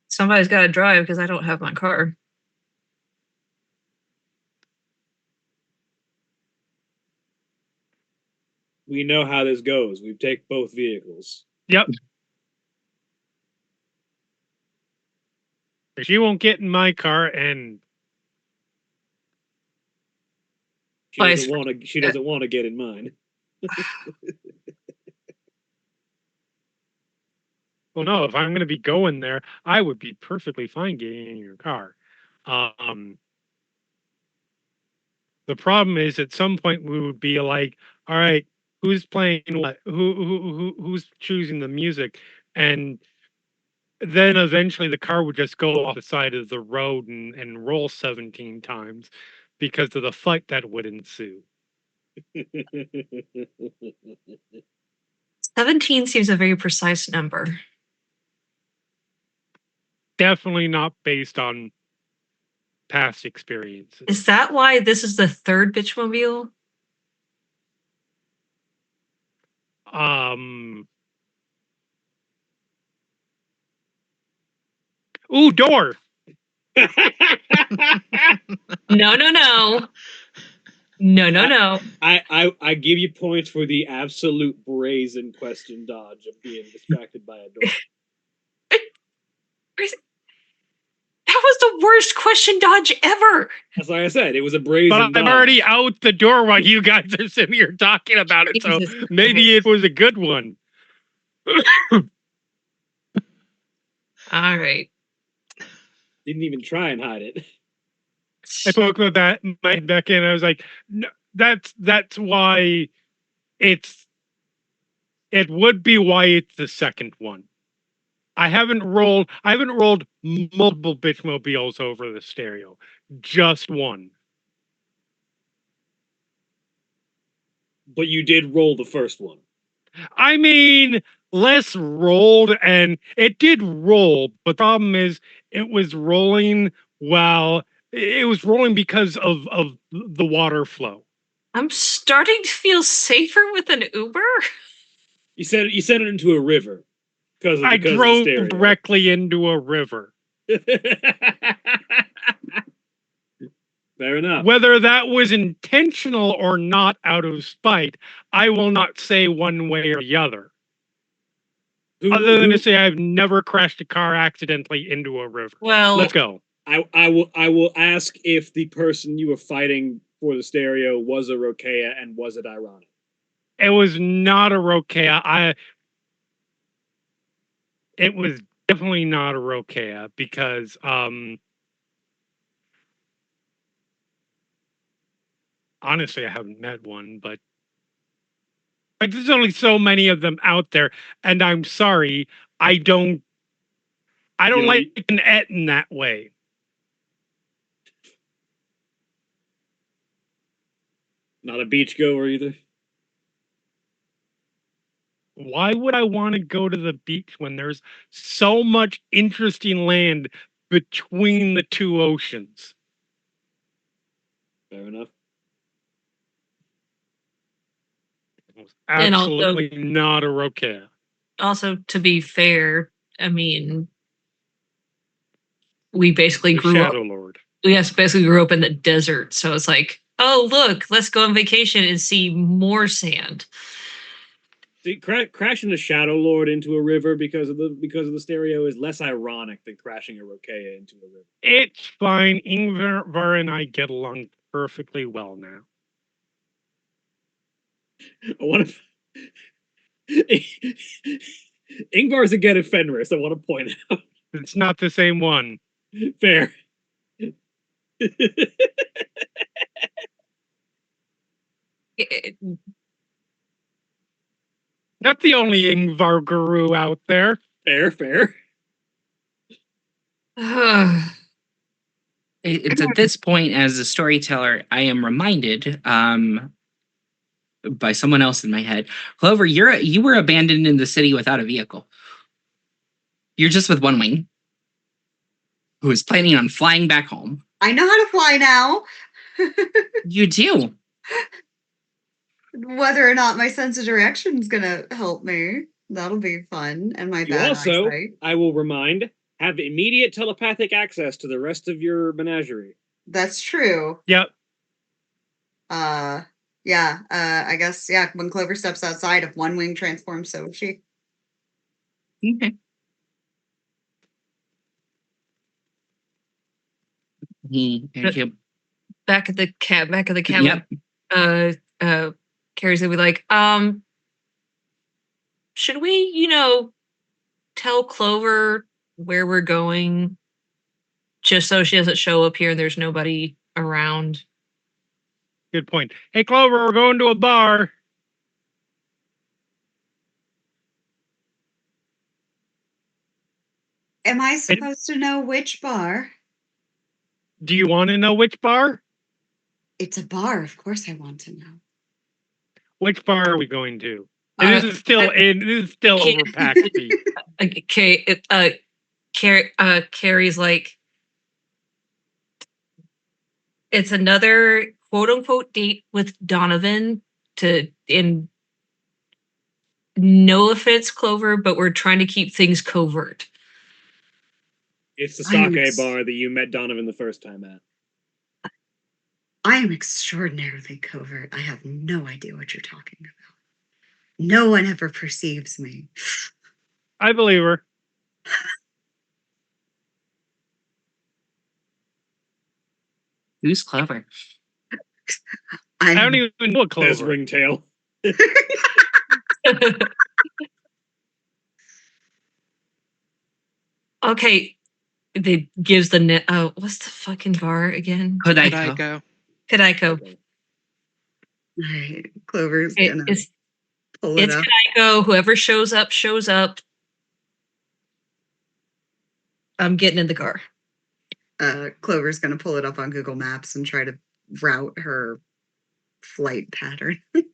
Somebody's got to drive because I don't have my car. We know how this goes. We take both vehicles. Yep. She won't get in my car, and she doesn't want to get in mine. Well, no, if I'm going to be going there, I would be perfectly fine getting in your car. The problem is, at some point, we would be like, all right, who's playing what? Who's choosing the music? And then eventually the car would just go off the side of the road and roll 17 times because of the fight that would ensue. 17 seems a very precise number. Definitely not based on past experiences. Is that why this is the 3rd Bitchmobile? Ooh, door. No. I give you points for the absolute brazen question dodge of being distracted by a door. That was the worst question dodge ever. That's like I said, it was a brazen dodge. But I'm already out the door while you guys are sitting here talking about it, so maybe it was a good one. All right. Didn't even try and hide it. I spoke with that my back in. I was like, no, that's why it's It would be why it's the second one. I haven't rolled multiple bitchmobiles over the stereo. Just one. But you did roll the first one. I mean, less rolled, and it did roll, but the problem is it was rolling because of the water flow. I'm starting to feel safer with an Uber. You sent it into a river because I drove directly into a river. Fair enough. Whether that was intentional or not out of spite, I will not say one way or the other. Other than to say I've never crashed a car accidentally into a river. Well, let's go. I will ask if the person you were fighting for the stereo was a Rokea, and was it ironic? It was not a Rokea. It was definitely not a Rokea because honestly I haven't met one, but like, there's only so many of them out there, and I'm sorry, I don't like an et in that way. Not a beachgoer either. Why would I want to go to the beach when there's so much interesting land between the two oceans? Fair enough. Absolutely not a Rokea. Also, to be fair, I mean, we basically grew up. Shadow Lord. Yes, basically grew up in the desert, so it's like, oh look, let's go on vacation and see more sand. See, crashing a Shadow Lord into a river because of the stereo is less ironic than crashing a Rokea into a river. It's fine. Ingvar and I get along perfectly well now. I want to. Ingvar's again at Fenris. I want to point out it's not the same one. Fair. Not the only Ingvar guru out there. Fair. It's at this point, as a storyteller, I am reminded by someone else in my head. Clover, you were abandoned in the city without a vehicle. You're just with one wing, who is planning on flying back home. I know how to fly now. You do. Whether or not my sense of direction is gonna help me, that'll be fun. And my bad eyesight. I will remind, have immediate telepathic access to the rest of your menagerie. That's true. Yep. Yeah. I guess, yeah, when Clover steps outside, if one wing transforms, so is she. Okay. Back at the cabin. Yep. Carrie's gonna be like, should we, tell Clover where we're going, just so she doesn't show up here and there's nobody around? Good point. Hey, Clover, we're going to a bar. Am I supposed to know which bar? Do you want to know which bar? It's a bar. Of course I want to know. Which bar are we going to? This is still over Paxby. Okay. Carrie's like, it's another quote unquote date with Donovan no offense, Clover, but we're trying to keep things covert. It's the sake bar that you met Donovan the first time at. I am extraordinarily covert. I have no idea what you're talking about. No one ever perceives me. I believe her. Who's Clover? I don't even know Clover. That's Ringtail. Okay. It gives the what's the fucking bar again? Kodaiko. All right, Clover's gonna. Pull it It's up. Kaneko. Whoever shows up, shows up. I'm getting in the car. Clover's going to pull it up on Google Maps and try to route her flight pattern to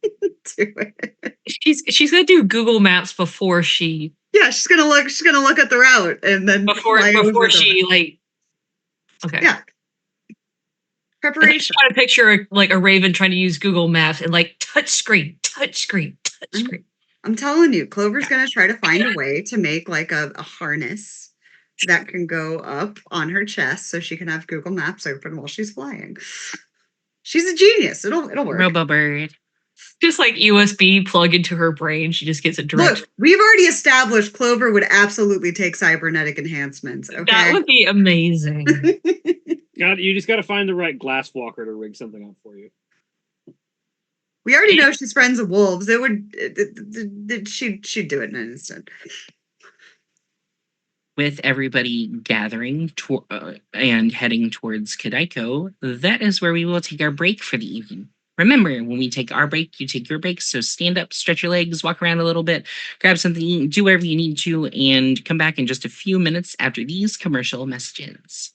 it. She's gonna do Google Maps before she. Yeah, she's gonna look at the route and then before she like. Okay. Yeah. Preparation. I'm trying to picture like a raven trying to use Google Maps and like touch screen. I'm telling you, Clover's gonna try to find a way to make like a harness that can go up on her chest so she can have Google Maps open while she's flying. She's a genius. It'll work. Robobird. Just like USB plug into her brain, she just gets a direct. Look, we've already established Clover would absolutely take cybernetic enhancements. Okay, that would be amazing. You just got to find the right glass walker to rig something up for you. We already know she's friends with wolves. It would. She'd do it in an instant. With everybody gathering and heading towards Kadaiko, that is where we will take our break for the evening. Remember, when we take our break, you take your break. So stand up, stretch your legs, walk around a little bit, grab something, do whatever you need to, and come back in just a few minutes after these commercial messages.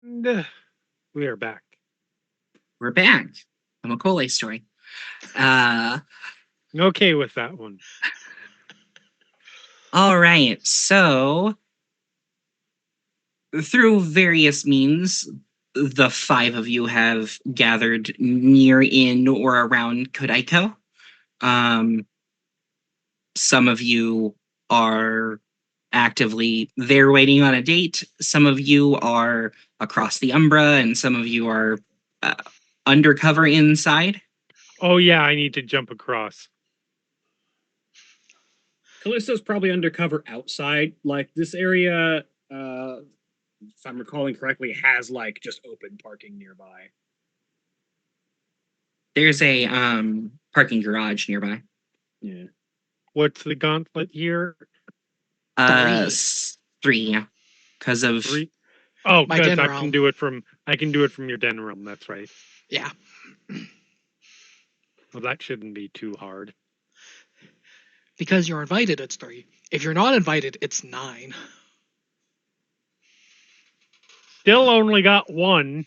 We are back. We're back. A Macaulay story. Okay with that one. All right. So, through various means, the five of you have gathered near, in, or around Kodaiko. Some of you are actively there waiting on a date. Some of you are across the Umbra, and some of you are undercover inside. Oh yeah, I need to jump across. Callisto's probably undercover outside. Like, this area, if I'm recalling correctly, has like just open parking nearby. There's a parking garage nearby. Yeah. What's the gauntlet here? 3, yeah. Because of 3. Oh, My because den I realm. can do it from your den realm. That's right. Yeah. Well, that shouldn't be too hard. Because you're invited, it's 3. If you're not invited, it's 9. Still only got 1.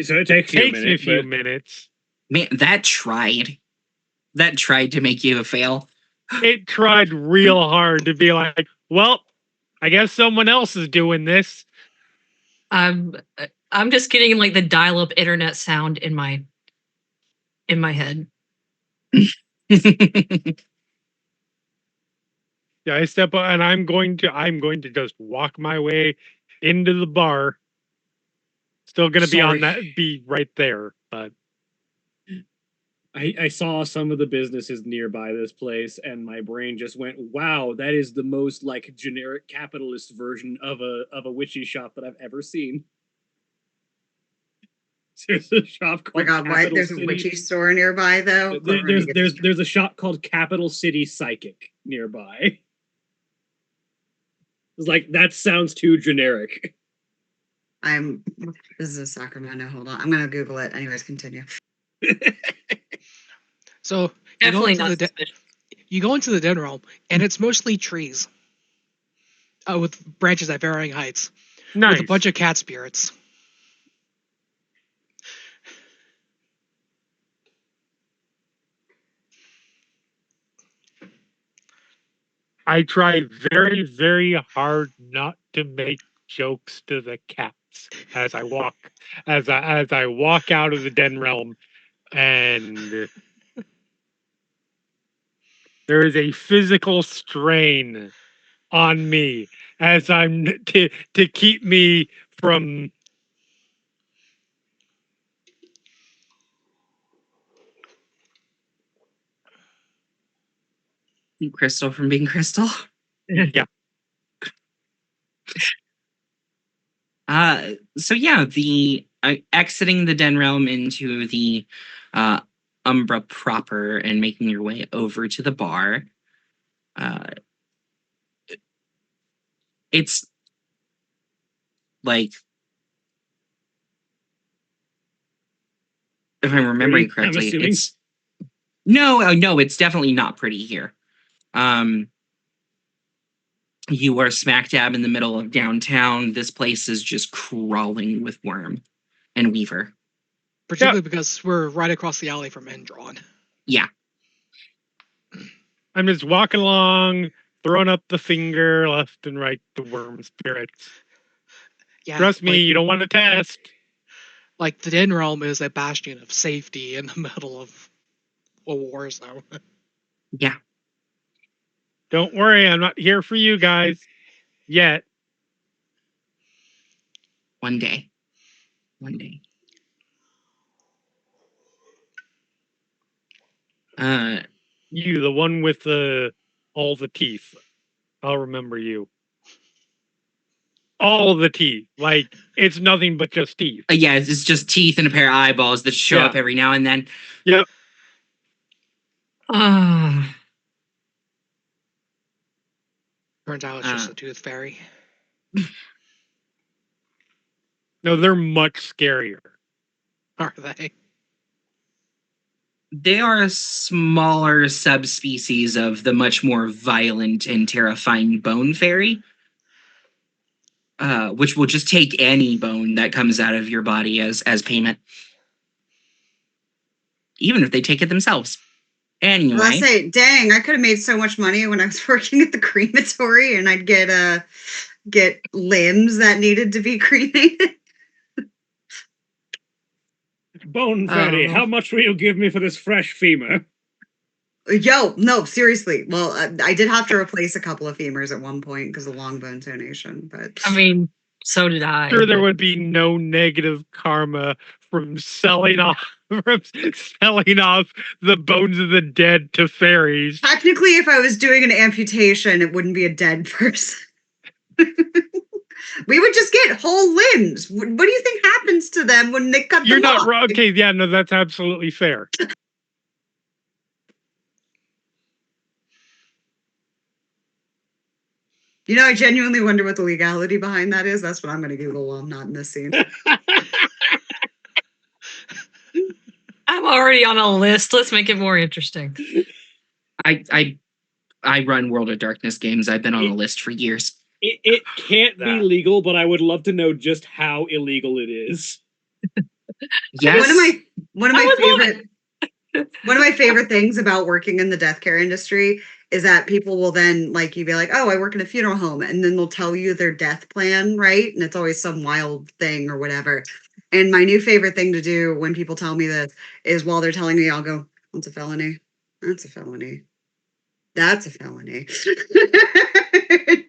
So it takes me a few minutes. Man, that tried to make you fail. It tried real hard to be like, well, I guess someone else is doing this. I'm just getting like the dial-up internet sound in my head. Yeah, I step up and I'm going to just walk my way into the bar. Still gonna be right there, but I saw some of the businesses nearby this place, and my brain just went, "Wow, that is the most like generic capitalist version of a witchy shop that I've ever seen." There's a shop called. Oh my God! Why there's City. a witchy store nearby though? There's a shop called Capital City Psychic nearby. It's like, that sounds too generic. This is Sacramento. Hold on, I'm gonna Google it. Anyways, continue. So Definitely you go into the den realm, and it's mostly trees, with branches at varying heights, nice. with a bunch of cat spirits. I try very, very hard not to make jokes to the cats as I walk as I walk out of the den realm, and there is a physical strain on me as I'm to keep me from Crystal from being Crystal. Yeah. So yeah, the exiting the den realm into the Umbra proper and making your way over to the bar. It's like, if I'm remembering correctly, it's no, it's definitely not pretty here. You are smack dab in the middle of downtown. This place is just crawling with worm and weaver. Particularly because we're right across the alley from Endron. Yeah. I'm just walking along, throwing up the finger left and right to worm spirits. Yeah, trust me, you don't want to test. Like, the Den Realm is a bastion of safety in the middle of a war zone. Yeah. Don't worry, I'm not here for you guys yet. One day. You, the one with all the teeth. I'll remember you. All the teeth. Like, it's nothing but just teeth. Yeah, it's just teeth and a pair of eyeballs that show up every now and then. Yep. Turns out it's just a tooth fairy. No, they're much scarier. Are they? They are a smaller subspecies of the much more violent and terrifying bone fairy. which will just take any bone that comes out of your body as payment, even if they take it themselves. Anyway, I say, dang, I could have made so much money when I was working at the crematory, and I'd get limbs that needed to be cremated. Bone Freddy, how much will you give me for this fresh femur? Yo, no, seriously. Well, I did have to replace a couple of femurs at one point because of long bone donation, but I mean, so did I. Sure, there would be no negative karma from selling off the bones of the dead to fairies. Technically, if I was doing an amputation, it wouldn't be a dead person. We would just get whole limbs. What do you think happens to them when they cut You're them off? not wrong. Okay, yeah, no, that's absolutely fair. You know, I genuinely wonder what the legality behind that is. That's what I'm going to Google while I'm not in this scene. I'm already on a list. Let's make it more interesting. I run World of Darkness games. I've been on a list for years. It can't be legal, but I would love to know just how illegal it is. Yes. One of my favorite things about working in the death care industry is that people will then, like, you'd be like, oh, I work in a funeral home, and then they'll tell you their death plan, right? And it's always some wild thing or whatever. And my new favorite thing to do when people tell me this is while they're telling me, I'll go, that's a felony. That's a felony. That's a felony.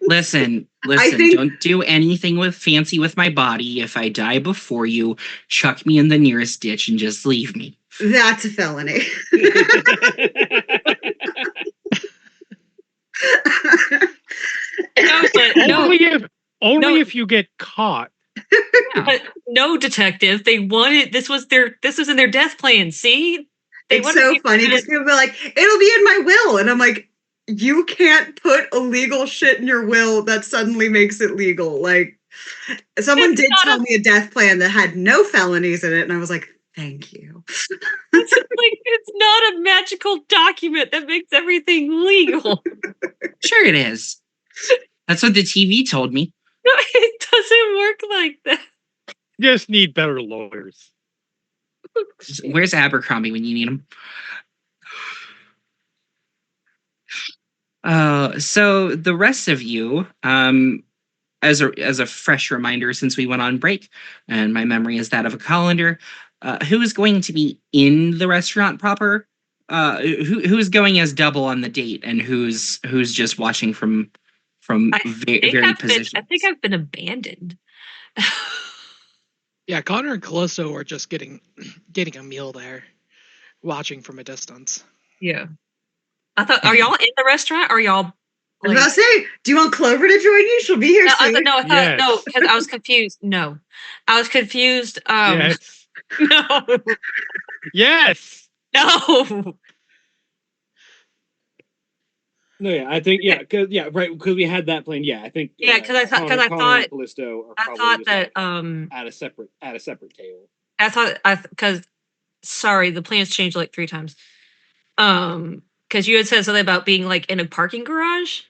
Listen, don't do anything fancy with my body. If I die before you, chuck me in the nearest ditch and just leave me. That's a felony. Only if you get caught. But no, detective. They wanted this was in their death plan. See, it's so funny because people be like, "It'll be in my will," and I'm like, "You can't put illegal shit in your will that suddenly makes it legal." Like, someone did tell me a death plan that had no felonies in it, and I was like, "Thank you." It's not a magical document that makes everything legal. Sure, it is. That's what the TV told me. No, it doesn't work like that. You just need better lawyers. Where's Abercrombie when you need him? So the rest of you, as a fresh reminder, since we went on break, and my memory is that of a colander, who is going to be in the restaurant proper? Who's going as double on the date, and who's just watching from very positions? I think I've been abandoned. Yeah, Connor and Callisto are just getting a meal there, watching from a distance. Yeah. I thought, are y'all in the restaurant? Or are y'all? I was about to say, do you want Clover to join you? She'll be here soon. No, because I was confused. No, I was confused. Yes. No. Yes. No. No, yeah, I think because we had that plan. Yeah, I think because I thought Callisto I thought that at a separate table. Because sorry, the plans changed like 3 times. Because you had said something about being like in a parking garage.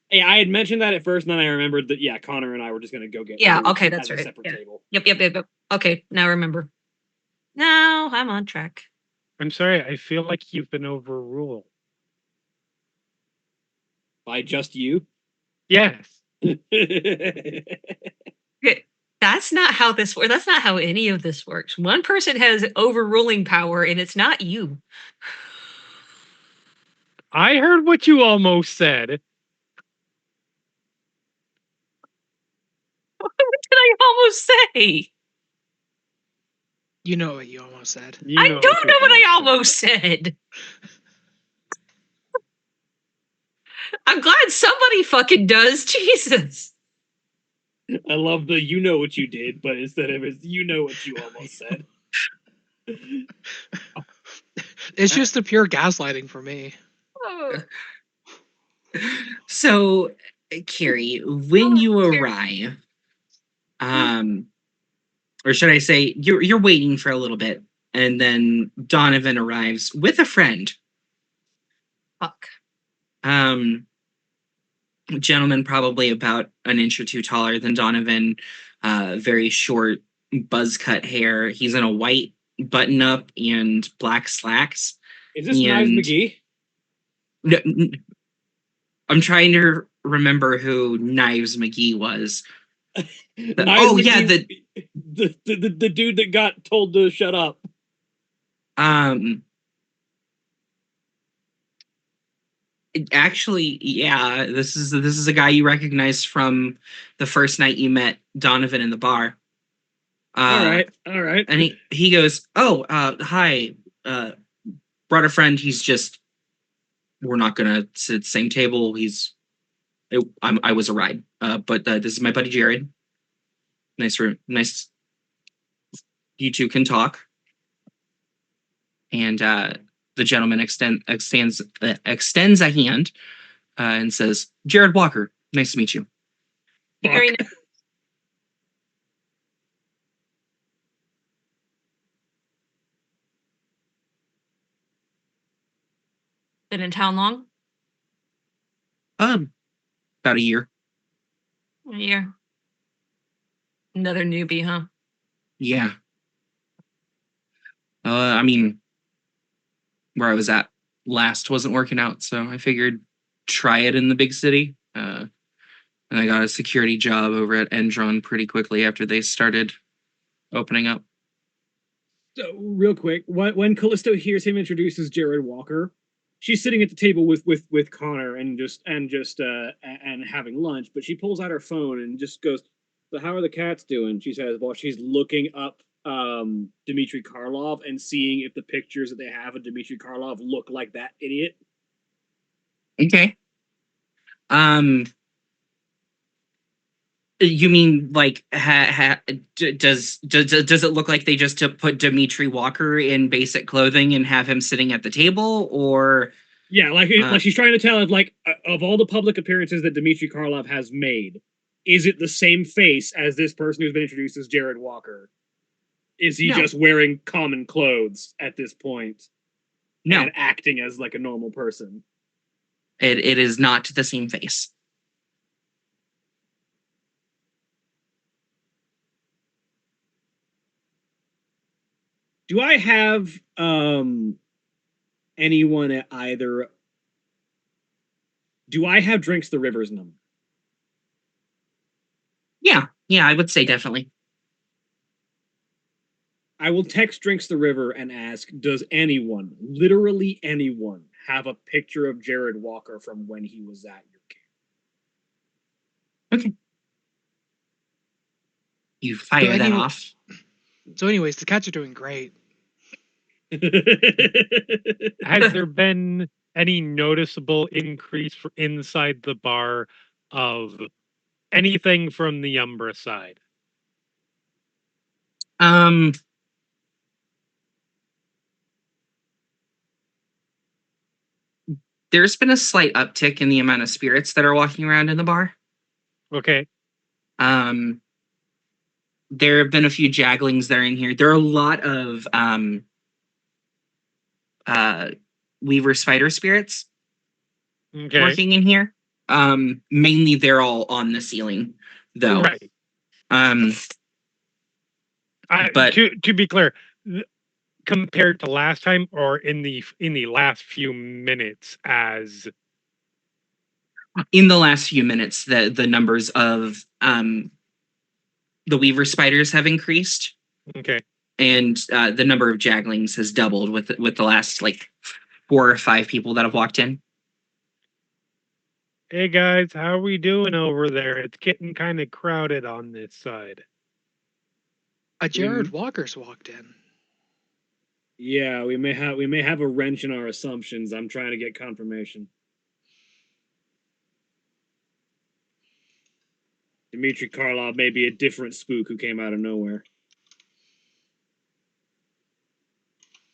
Yeah, I had mentioned that at first, and then I remembered that Connor and I were just gonna go get okay, that's right. A separate table. Yep. Okay, now I remember. Now I'm on track. I'm sorry, I feel like you've been overruled. By just you? Yes. That's not how this works. That's not how any of this works. One person has overruling power, and it's not you. I heard what you almost said. What did I almost say? You know what you almost said. I don't know what I almost said. I'm glad somebody fucking does. Jesus. I love the you know what you did, but instead of it, you know what you almost said. It's just the pure gaslighting for me. Oh. So, Carrie, when you arrive, or should I say, you're waiting for a little bit, and then Donovan arrives with a friend. Fuck. gentleman, probably about an inch or two taller than Donovan, very short, buzz cut hair. He's in a white button up and black slacks. Is this Knives McGee? No, I'm trying to remember who Knives McGee was. The dude that got told to shut up. Actually, yeah, this is a guy you recognize from the first night you met Donovan in the bar. All right. And he goes, "Oh, hi, brought a friend. He's just, we're not gonna sit at the same table. I was a ride. But this is my buddy Jared. Nice room. Nice. You two can talk." And the gentleman extends a hand and says, "Jared Walker, nice to meet you." Very nice. Been in town long? About a year. A year. Another newbie, huh? Yeah. I mean, where I was at last wasn't working out, so I figured try it in the big city. And I got a security job over at Endron pretty quickly after they started opening up. So, real quick, when Callisto hears him introduce as Jared Walker, she's sitting at the table with Connor and having lunch, but she pulls out her phone and just goes, "So how are the cats doing?" She says while she's looking up Dmitry Karlov and seeing if the pictures that they have of Dmitry Karlov look like that idiot. Okay. You mean like does it look like they just put Dmitry Walker in basic clothing and have him sitting at the table, or? Yeah, like she's trying to tell if of all the public appearances that Dmitry Karlov has made, is it the same face as this person who's been introduced as Jared Walker? Is he just wearing common clothes at this point? No. And acting as like a normal person? It is not the same face. Do I have anyone at either? Do I have Drinks the River's number? Yeah, I would say definitely. I will text Drinks the River and ask, does anyone, literally anyone, have a picture of Jared Walker from when he was at your camp? Okay. You fire that off. So anyways, the cats are doing great. Has there been any noticeable increase inside the bar of anything from the Umbra side? There's been a slight uptick in the amount of spirits that are walking around in the bar. Okay. There have been a few jagglings that are in here. There are a lot of Weaver spider spirits working in here. Mainly they're all on the ceiling, though. Right. But to be clear, compared to last time, or in the last few minutes, as in the last few minutes, the numbers of the Weaver spiders have increased. Okay. And the number of jagglings has doubled with the last 4 or 5 people that have walked in. Hey guys, how are we doing over there? It's getting kind of crowded on this side. Jared Walker's walked in. Yeah, we may have a wrench in our assumptions. I'm trying to get confirmation. Dmitry Karlov may be a different spook who came out of nowhere.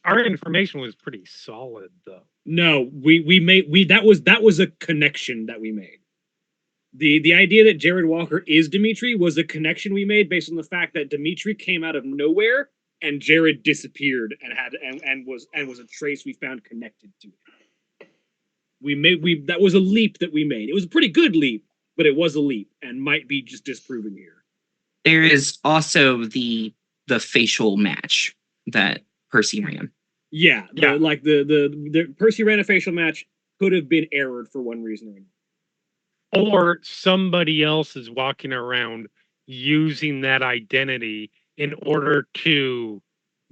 Our information was pretty solid, though. No, that was a connection that we made. The idea that Jared Walker is Dmitry was a connection we made based on the fact that Dmitry came out of nowhere and Jared disappeared and was a trace we found connected to it. that was a leap that we made. It was a pretty good leap, but it was a leap and might be just disproven here. There is also the facial match that Percy ran. Yeah. The Percy ran a facial match, could have been errored for one reason or another. Or somebody else is walking around using that identity in order to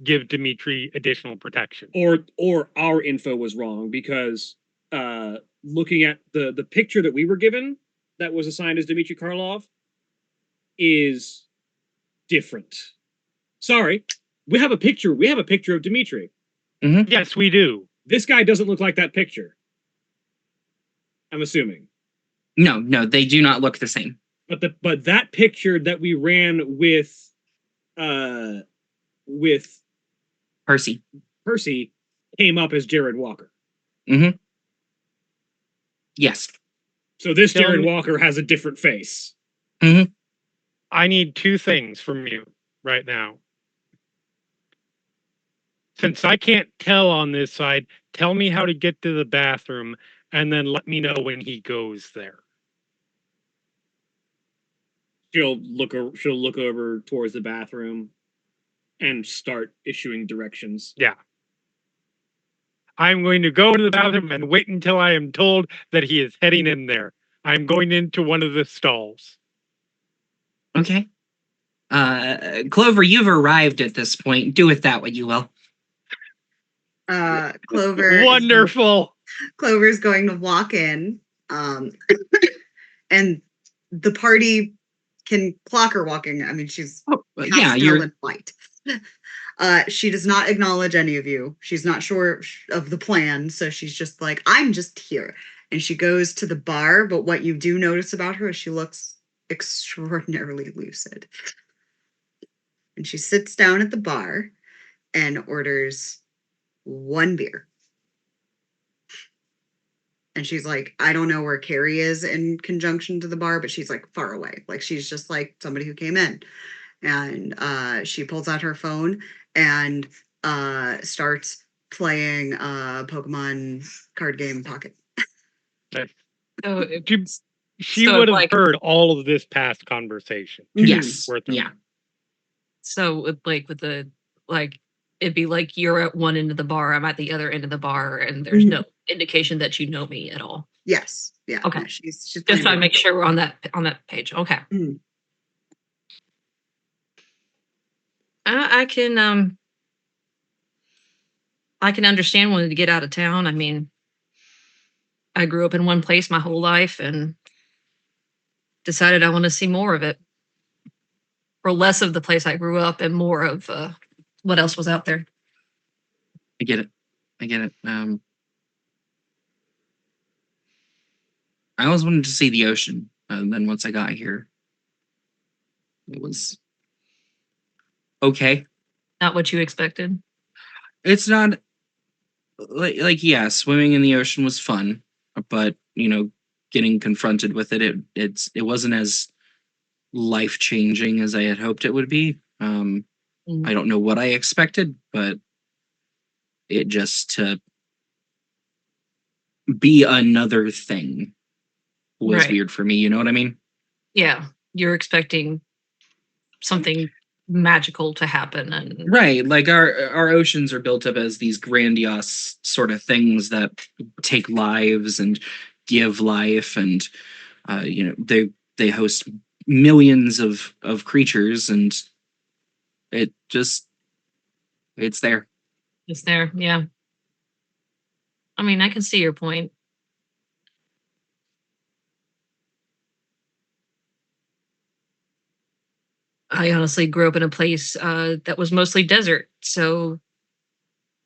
give Dimitri additional protection. Or our info was wrong, because looking at the picture that we were given that was assigned as Dmitry Karlov is different. Sorry, we have a picture of Dmitry. Mm-hmm. Yes, we do. This guy doesn't look like that picture, I'm assuming. No, they do not look the same. But that picture that we ran with Percy came up as Jared Walker. Mm-hmm. Yes. So this Jared Walker has a different face. Mm-hmm. I need two things from you right now. Since I can't tell on this side, tell me how to get to the bathroom, and then let me know when he goes there. She'll look over towards the bathroom and start issuing directions. Yeah. I'm going to go to the bathroom and wait until I am told that he is heading in there. I'm going into one of the stalls. Okay. Clover, you've arrived at this point. Do with that what you will. Clover. Wonderful. Clover's going to walk in, and the party can clock her walking. I mean, she's you're in flight. She does not acknowledge any of you. She's not sure of the plan, so she's just like, I'm just here. And she goes to the bar, but what you do notice about her is she looks extraordinarily lucid. And she sits down at the bar and orders one beer. And she's like, I don't know where Carrie is in conjunction to the bar, but she's like far away. Like she's just like somebody who came in. And she pulls out her phone and starts playing Pokemon card game Pocket. So she would have heard all of this past conversation. Yes. Yeah. So it'd be like you're at one end of the bar, I'm at the other end of the bar, and there's no indication that you know me at all. Yes. Yeah. Okay. She's just trying to make sure we're on that page. Okay. Mm-hmm. I can understand wanting to get out of town. I mean, I grew up in one place my whole life and decided I want to see more of it. Or less of the place I grew up and more of what else was out there. I get it. I always wanted to see the ocean. And then once I got here, it was okay. Not what you expected? It's not yeah, swimming in the ocean was fun, but getting confronted with it wasn't as life-changing as I had hoped it would be. I don't know what I expected, but it just to be another thing was weird for me. You know what I mean? Yeah, you're expecting something magical to happen, and right, like our oceans are built up as these grandiose sort of things that take lives and give life, and they host millions of creatures, and it's there. It's there, yeah. I mean, I can see your point. I honestly grew up in a place that was mostly desert, so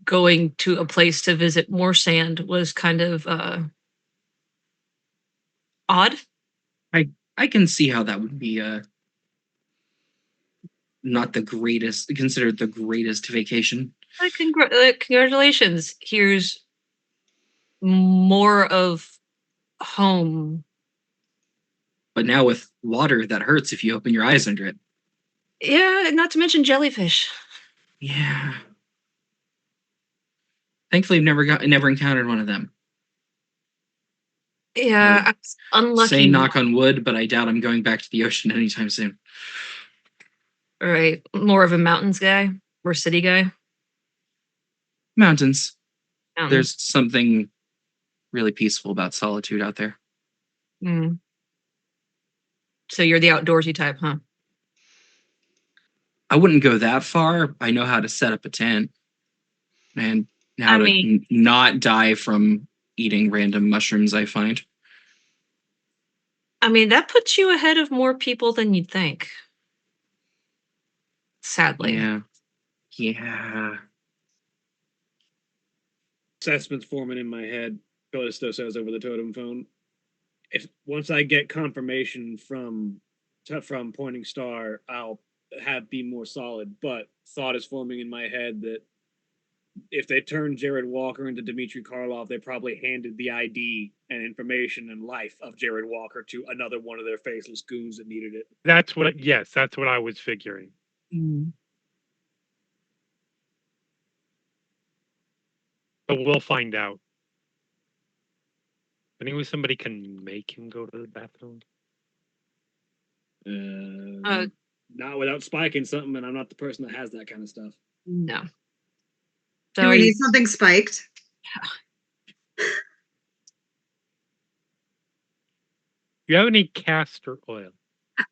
going to a place to visit more sand was kind of odd. I can see how that would be not considered the greatest vacation. Congratulations. Here's more of home. But now with water that hurts if you open your eyes under it. Yeah, not to mention jellyfish. Yeah. Thankfully, I've never encountered one of them. Yeah, unlucky. Say knock on wood, but I doubt I'm going back to the ocean anytime soon. All right, more of a mountains guy or city guy? Mountains. Mountains. There's something really peaceful about solitude out there. Mm. So you're the outdoorsy type, huh? I wouldn't go that far. I know how to set up a tent and how to not die from eating random mushrooms I find. I mean, that puts you ahead of more people than you'd think. Sadly. Yeah. Assessment's forming in my head. Callisto says over the totem phone. If once I get confirmation from Pointing Star, I'll be more solid. But thought is forming in my head that if they turned Jared Walker into Dmitry Karlov, they probably handed the ID and information and life of Jared Walker to another one of their faceless goons that needed it. That's what I was figuring. Mm. But we'll find out. Anyway, somebody can make him go to the bathroom. Not without spiking something, and I'm not the person that has that kind of stuff. No. Do we need something spiked? Do you have any castor oil?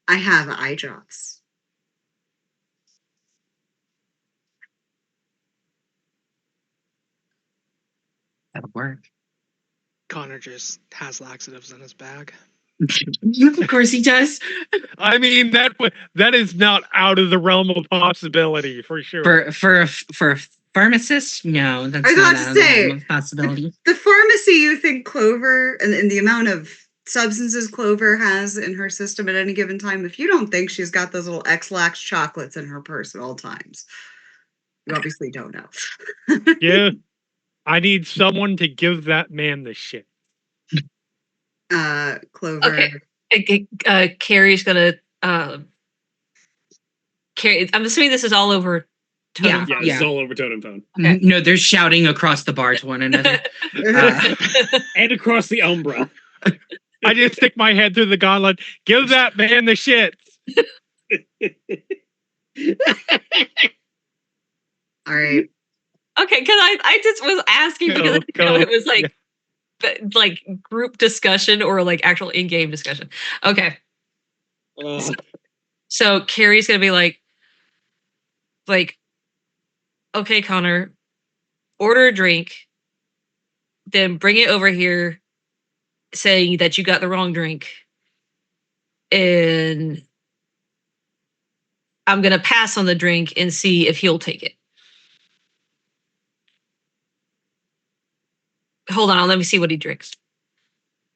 I have eye drops. That'll work. Connor just has laxatives in his bag. Of course he does. I mean, that is not out of the realm of possibility for sure. For a pharmacist, no, that's not out of the realm of possibility. The pharmacy you think Clover and the amount of substances Clover has in her system at any given time, if you don't think she's got those little X-Lax chocolates in her purse at all times, you obviously don't know. Yeah. I need someone to give that man the shit. Clover. Okay. Carrie's gonna Carrie, I'm assuming this is all over Totem Phone. It's all over Totem Phone. Okay. No, they're shouting across the bar to one another. And across the Umbra. I just stick my head through the gauntlet. Give that man the shit. All right. Okay, because I just was asking because it was like group discussion or like actual in-game discussion. Okay. So Carrie's gonna be like, okay, Connor, order a drink, then bring it over here saying that you got the wrong drink. And I'm gonna pass on the drink and see if he'll take it. Hold on, let me see what he drinks.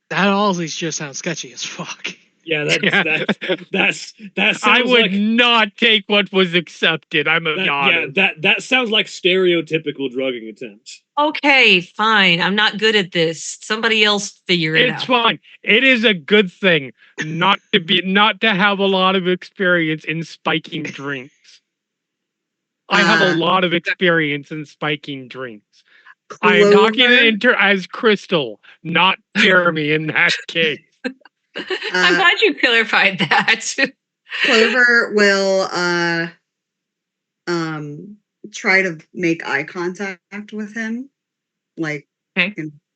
That always just sounds sketchy as fuck. Yeah, that sounds I would not take what was accepted. I'm a god. Yeah, that sounds like stereotypical drugging attempt. Okay, fine. I'm not good at this. Somebody else figure it out. It's fine. It is a good thing not to have a lot of experience in spiking drinks. I have a lot of experience in spiking drinks. I am talking as Crystal, not Jeremy in that case. I'm glad you clarified that. Clover will try to make eye contact with him, like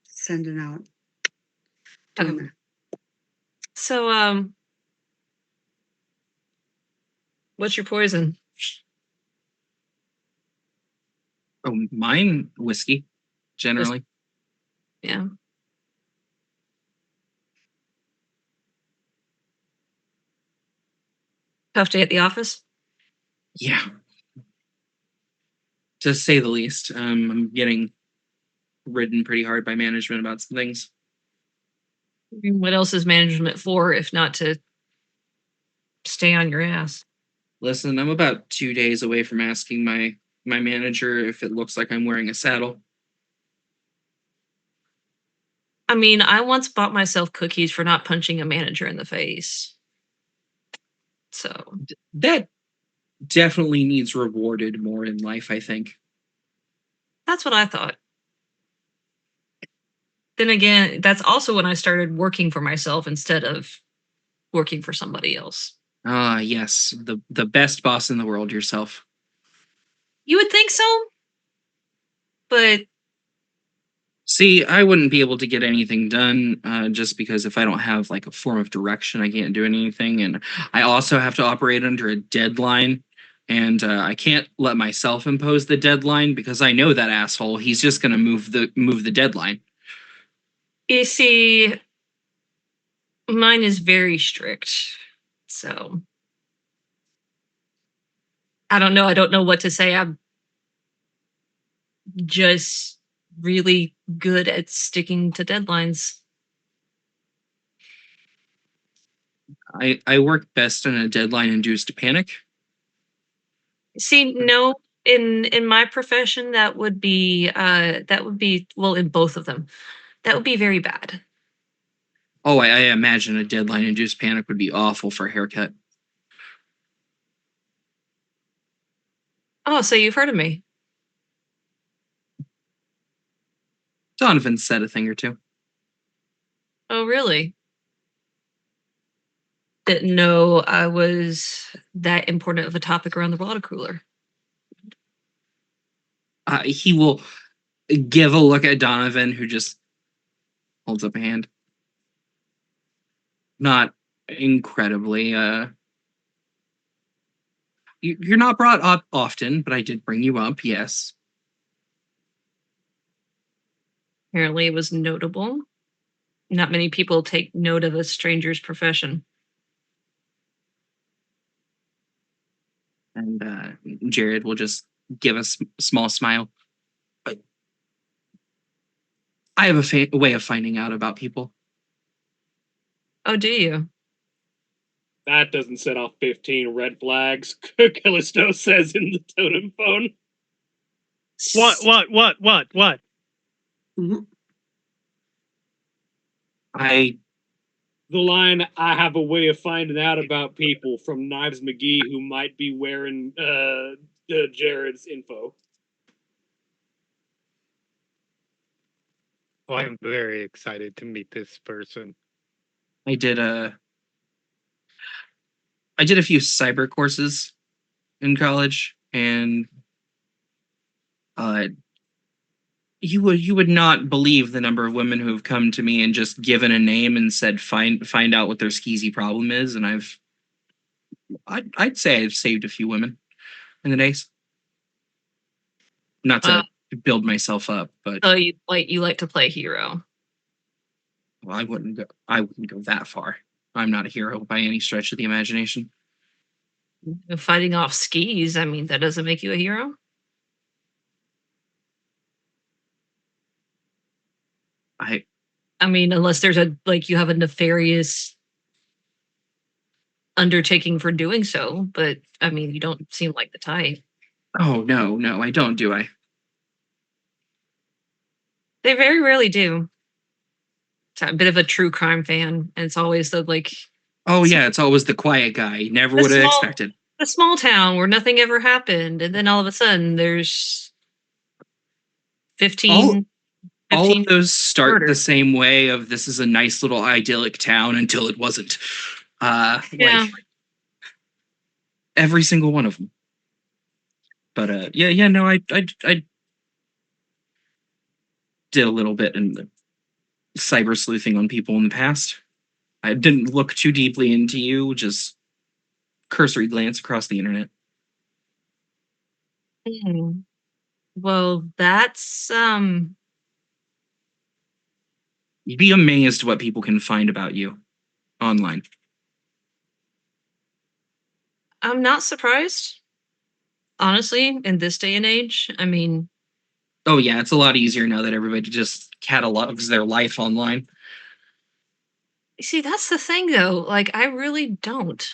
sending out. So what's your poison? Oh, mine whiskey, generally. Yeah. Tough day at the office? Yeah. To say the least. I'm getting ridden pretty hard by management about some things. What else is management for if not to stay on your ass? Listen, I'm about 2 days away from asking my manager if it looks like I'm wearing a saddle. I mean, I once bought myself cookies for not punching a manager in the face. So that definitely needs rewarded more in life, I think. That's what I thought. then again, that's also when I started working for myself instead of working for somebody else. Ah, yes, the best boss in the world, yourself. You would think so, but see, I wouldn't be able to get anything done just because if I don't have like a form of direction, I can't do anything, and I also have to operate under a deadline. And I can't let myself impose the deadline because I know that asshole. He's just gonna move the deadline. You see, mine is very strict. So I don't know. I don't know what to say. I'm just really good at sticking to deadlines. I work best in a deadline-induced panic. See, no, in my profession, that would be well, in both of them, that would be very bad. Oh, I imagine a deadline-induced panic would be awful for a haircut. Oh, so you've heard of me? Donovan said a thing or two. Oh, really? Didn't know I was that important of a topic around the water cooler. He will give a look at Donovan, who just holds up a hand. Not incredibly. You're not brought up often, but I did bring you up, yes. Apparently, it was notable. Not many people take note of a stranger's profession. And Jared will just give a small smile. I have a way of finding out about people. Oh, do you? That doesn't set off 15 red flags, Callisto says in the totem phone. What? The line, I have a way of finding out about people from Knives McGee who might be wearing Jared's info. Oh, I'm very excited to meet this person. I did a few cyber courses in college, and you would not believe the number of women who have come to me and just given a name and said find out what their skeezy problem is, and I'd say I've saved a few women in the days. Not to build myself up, but so you like to play hero. Well, I wouldn't go that far. I'm not a hero by any stretch of the imagination. Fighting off skis, I mean, that doesn't make you a hero. I mean, unless there's you have a nefarious undertaking for doing so, but I mean, you don't seem like the type. Oh, no, I don't, do I? They very rarely do. It's a bit of a true crime fan, and it's always the oh yeah, it's always the quiet guy. Never would have expected. The small town where nothing ever happened, and then all of a sudden there's 15 all of those start murders. The same way of this is a nice little idyllic town until it wasn't. Yeah. Every single one of them. But I did a little bit in the cyber sleuthing on people in the past. I didn't look too deeply into you, just cursory glance across the internet. Well, that's You'd be amazed what people can find about you online. I'm not surprised. Honestly, in this day and age, I mean, oh yeah, it's a lot easier now that everybody just catalogs their life online. See, that's the thing though. I really don't.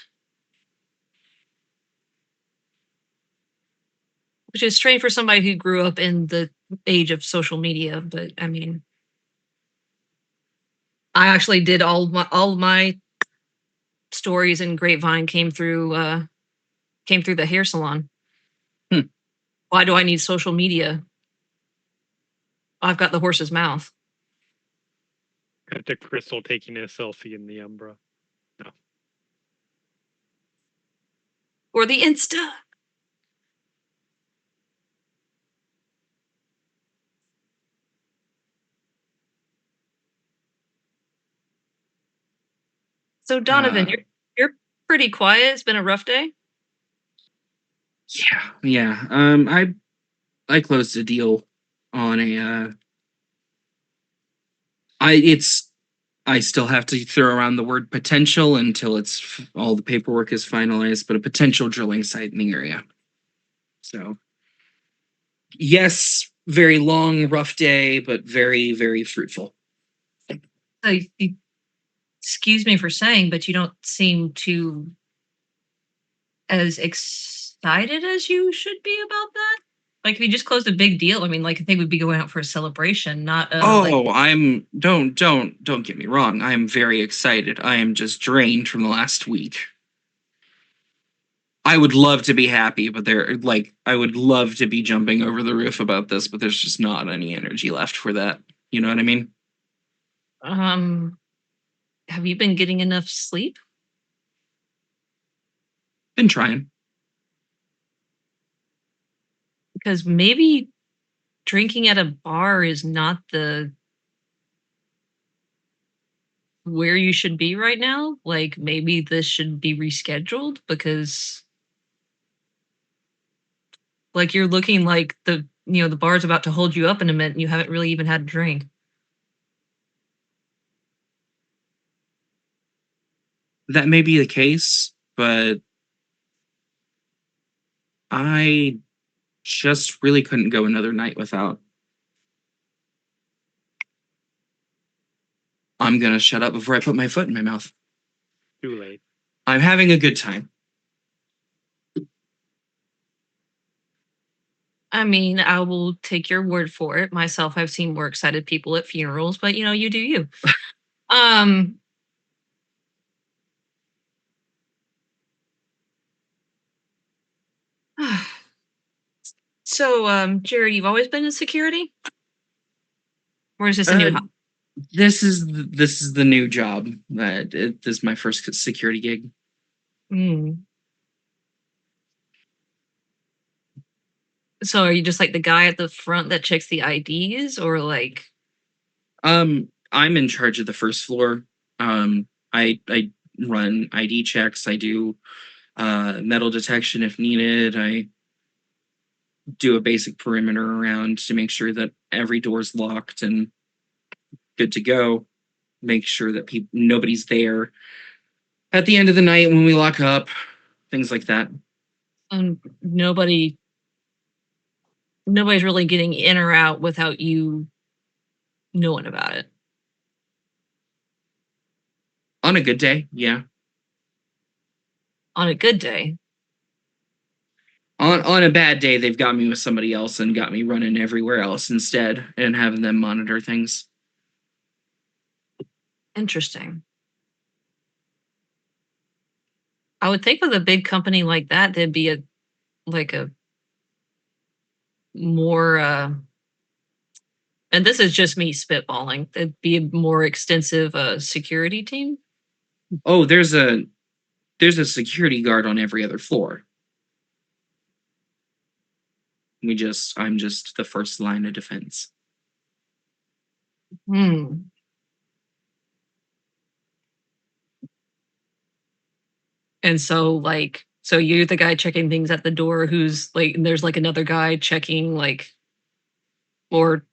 Which is strange for somebody who grew up in the age of social media, but I mean, I actually did all my stories in Grapevine came through the hair salon. Why do I need social media? I've got the horse's mouth. Cut to Crystal taking a selfie in the Umbra. No. Or the Insta. So Donovan, you're pretty quiet. It's been a rough day. Yeah. I closed a deal on a. I still have to throw around the word potential until all the paperwork is finalized, but a potential drilling site in the area. So, yes, very long, rough day, but very, very fruitful. So, excuse me for saying, but you don't seem too as excited as you should be about that. Like, if you just closed a big deal, I mean, like, I think we'd be going out for a celebration, not don't get me wrong. I am very excited. I am just drained from the last week. I would love to be happy, but I would love to be jumping over the roof about this, but there's just not any energy left for that. You know what I mean? Have you been getting enough sleep? Been trying. Because maybe drinking at a bar is not where you should be right now. Like, maybe this should be rescheduled, because like you're looking like the bar's about to hold you up in a minute and you haven't really even had a drink. That may be the case, but I just really couldn't go another night without. I'm gonna shut up before I put my foot in my mouth. Too late. I'm having a good time. I mean, I will take your word for it. Myself, I've seen more excited people at funerals, but you do you. So, Jared, you've always been in security? Or is this a new house? This is the new job. This is my first security gig. So are you just like the guy at the front that checks the IDs, or like? I'm in charge of the first floor. I run ID checks. I do metal detection if needed. I do a basic perimeter around to make sure that every door's locked and good to go. Make sure that nobody's there at the end of the night when we lock up. Things like that. Nobody's really getting in or out without you knowing about it. On a good day, yeah. On a good day. On a bad day, they've got me with somebody else and got me running everywhere else instead and having them monitor things. Interesting. I would think with a big company like that, there'd be a more and this is just me spitballing, there'd be a more extensive security team. Oh, there's a security guard on every other floor. I'm just the first line of defense. And so you're the guy checking things at the door who's like, and there's like another guy checking, like, or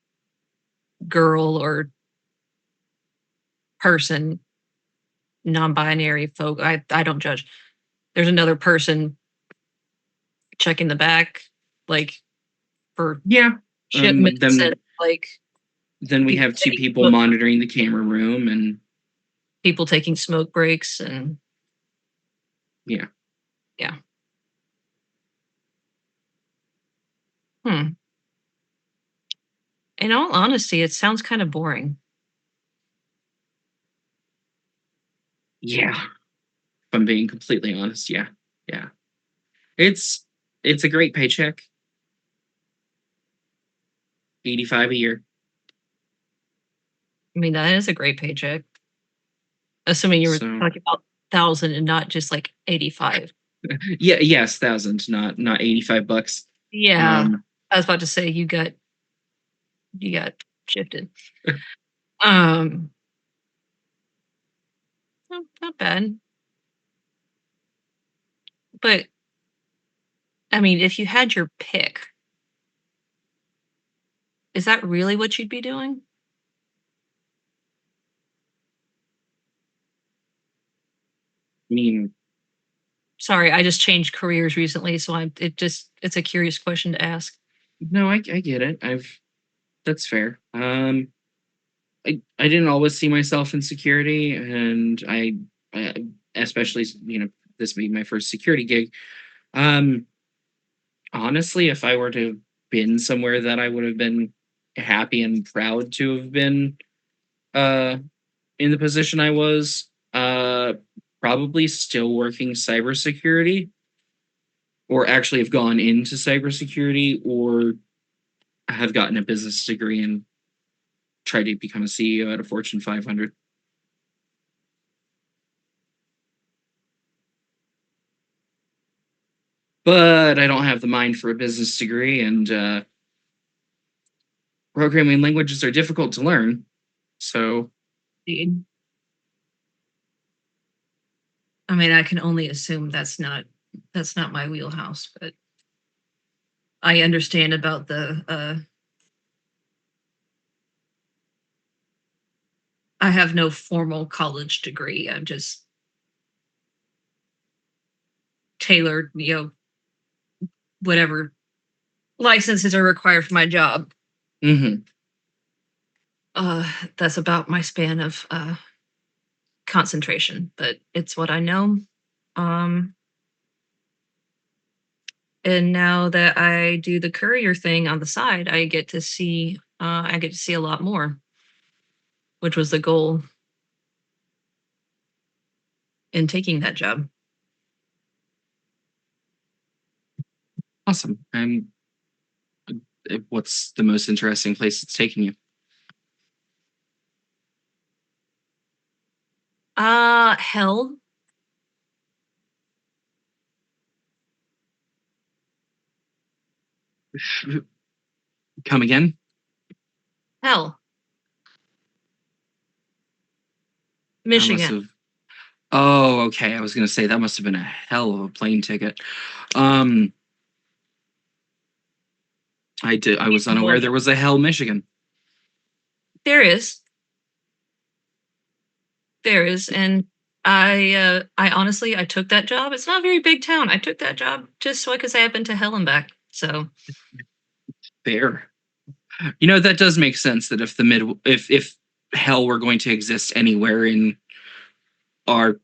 girl or person, non-binary folk. I don't judge. There's another person checking the back, like, for shipments and like. Then we have two people monitoring the camera room and people taking smoke breaks and. Yeah. In all honesty, it sounds kind of boring. Yeah. If I'm being completely honest, yeah. It's a great paycheck. $85 a year. I mean, that is a great paycheck. Assuming you were talking about 1,000 and not just like 85. Yeah, yes, 1,000, not $85. Yeah. I was about to say you got shifted. Not bad. But I mean, if you had your pick, is that really what you'd be doing? I mean, sorry, I just changed careers recently, so it's a curious question to ask. No, I get it. That's fair. I didn't always see myself in security, and I especially this being my first security gig. Honestly, if I were to have been somewhere that I would have been happy and proud to have been in the position I was, probably still working cybersecurity, or actually have gone into cybersecurity, or have gotten a business degree and tried to become a CEO at a Fortune 500. But I don't have the mind for a business degree, and programming languages are difficult to learn. So, I mean, I can only assume that's not my wheelhouse, but I understand about the I have no formal college degree. I'm just tailored, whatever licenses are required for my job. That's about my span of concentration, but it's what I know. And now that I do the courier thing on the side, I get to see a lot more, which was the goal in taking that job. Awesome. And what's the most interesting place it's taking you? Hell. Come again? Hell. Michigan. Oh, okay. I was gonna say that must have been a hell of a plane ticket. I was unaware there was a Hell, Michigan. There is, and I honestly I took that job. It's not a very big town. I took that job just so I could say I've been to hell and back. So fair. That does make sense. That if hell were going to exist anywhere in our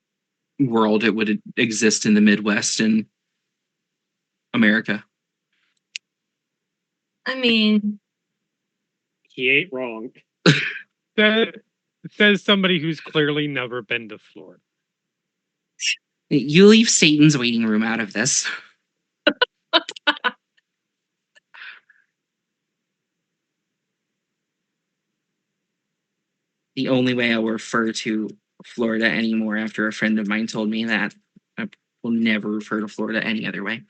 world, it would exist in the Midwest and America. I mean, he ain't wrong. Says somebody who's clearly never been to Florida. You leave Satan's waiting room out of this. The only way I will refer to Florida anymore after a friend of mine told me that I will never refer to Florida any other way.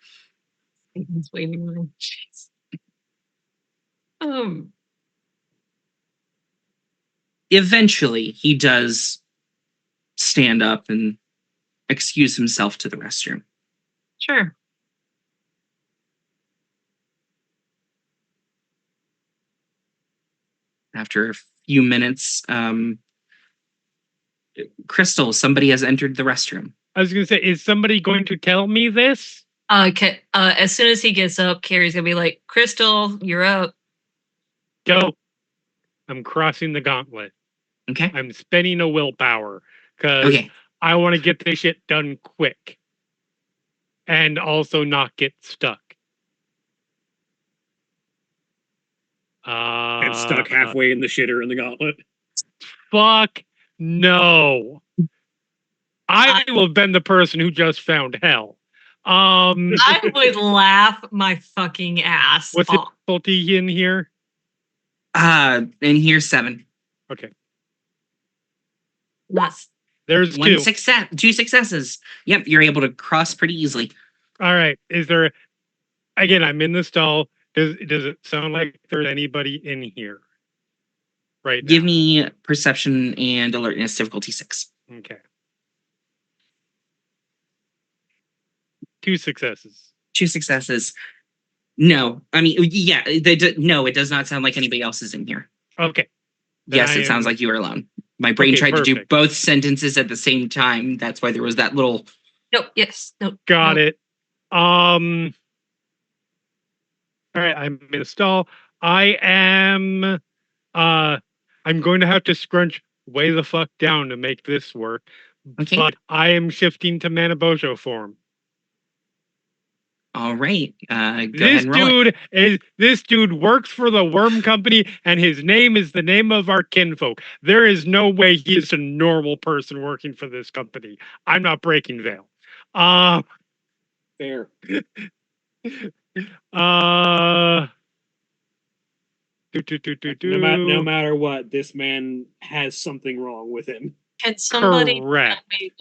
Satan's waiting room. Jeez. Eventually, he does stand up and excuse himself to the restroom. Sure. After a few minutes, Crystal, somebody has entered the restroom. I was going to say, is somebody going to tell me this? Okay. As soon as he gets up, Carrie's going to be like, Crystal, you're up. Go. I'm crossing the gauntlet. Okay. I'm spending a willpower because I want to get this shit done quick. And also not get stuck. And stuck halfway in the shitter in the gauntlet. Fuck no. I will have been the person who just found hell. I would laugh my fucking ass. What's the difficulty in here? In here 7. Okay. Yes. There's One two. success, 2 successes. Yep, you're able to cross pretty easily. All right. Is there? Again, I'm in the stall. Does it sound like there's anybody in here? Right. Give me perception and alertness difficulty 6. Okay. 2 successes. 2 successes. No, I mean, yeah, no, it does not sound like anybody else is in here. Okay. Yes, it sounds like you are alone. My brain tried to do both sentences at the same time. That's why there was that little. Nope. Yes. Nope. Got it. All right. I'm in a stall. I am. I'm going to have to scrunch way the fuck down to make this work. Okay. But I am shifting to Manabojo form. All right. Go ahead and roll it. This dude works for the worm company, and his name is the name of our kinfolk. There is no way he is a normal person working for this company. I'm not breaking veil. Fair. No matter what, this man has something wrong with him. Can somebody Correct. tell me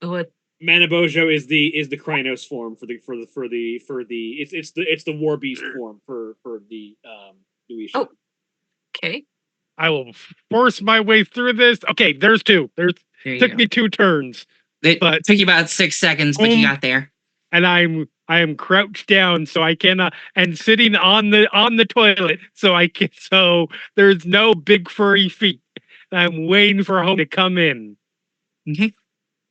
what Manabojo is the Krynos form for the it's the War Beast form for the Luisha. Oh. Okay. I will force my way through this. Okay, there's 2. Took me 2 turns. It took you about 6 seconds, but you got there. And I am crouched down, so I cannot, and sitting on the toilet, so there's no big furry feet. I'm waiting for home to come in. Okay.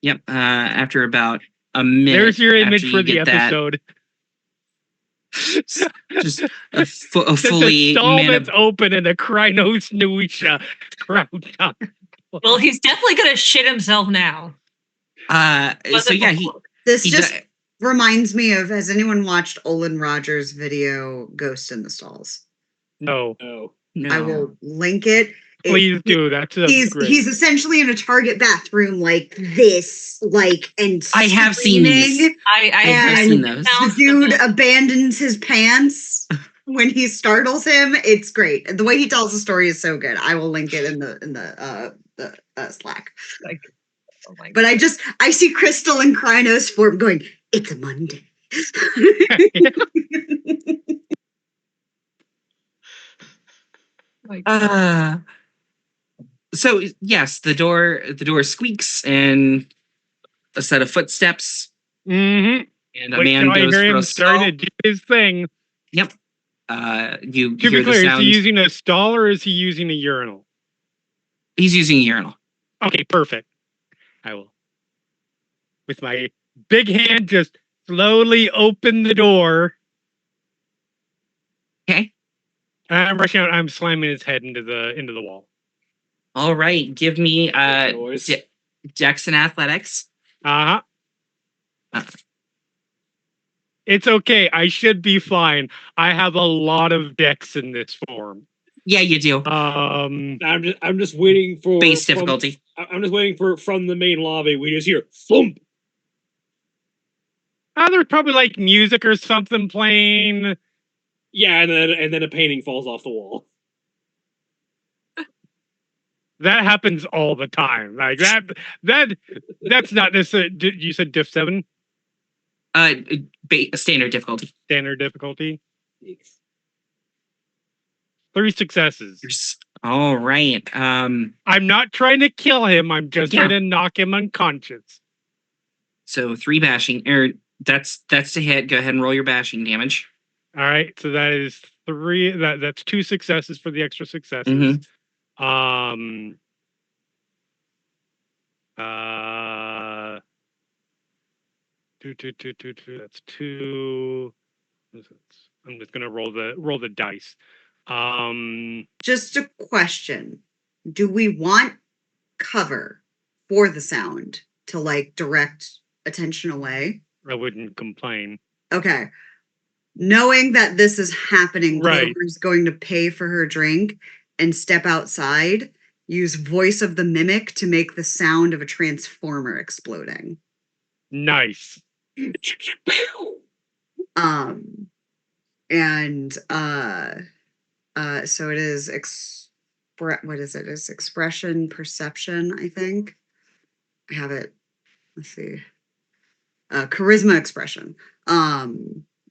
Yep. After about a minute. There's your image you for the episode. Just a fully that's open and a Krynos Nuisha crouched up. Well, he's definitely gonna shit himself now. So yeah, this just reminds me of, has anyone watched Olin Rogers' video Ghost in the Stalls? No. I will link it. Please do. He's essentially in a Target bathroom like this, and I have seen these. I have seen those. The dude abandons his pants when he startles him. It's great. The way he tells the story is so good. I will link it in the Slack. Oh my God. But I see Crystal and Krynos form going, it's a Monday. So yes, the door squeaks and a set of footsteps. Mm-hmm. And a man goes for a stall. Starting to do his thing. Yep. You to hear be clear, the sound. Is he using a stall or is he using a urinal? He's using a urinal. Okay, perfect. I will, with my big hand, just slowly open the door. Okay. And I'm rushing out. I'm slamming his head into the wall. All right. Give me Dex and Athletics. Uh-huh. It's okay. I should be fine. I have a lot of decks in this form. Yeah, you do. I'm just waiting for base difficulty. I'm just waiting for from the main lobby. We just hear thump. There's probably like music or something playing. Yeah, and then a painting falls off the wall. That happens all the time. Like that's not this. You said diff 7? Standard difficulty. Standard difficulty. 3 successes. All right. I'm not trying to kill him. I'm just trying to knock him unconscious. So 3 bashing. That's to hit. Go ahead and roll your bashing damage. All right. So that is 3. That's 2 successes for the extra successes. Mm-hmm. Two. That's 2. I'm just gonna roll the dice. Just a question: do we want cover for the sound to like direct attention away? I wouldn't complain. Okay. Knowing that this is happening, right. Clover's going to pay for her drink and step outside. Use voice of the mimic to make the sound of a transformer exploding. Nice. So it is what is it? It's expression, perception, I think. I have it. Let's see. Charisma expression.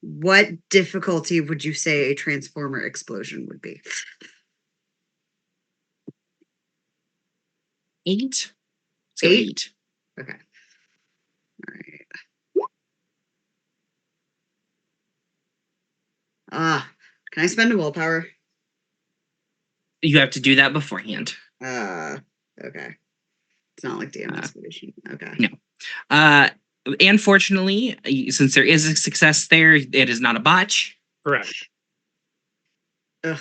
What difficulty would you say a transformer explosion would be? 8. So 8? Okay. All right. Can I spend a willpower? You have to do that beforehand. Okay. It's not like DM inspiration. Okay. No. Unfortunately, since there is a success there, it is not a botch. Correct. Ugh.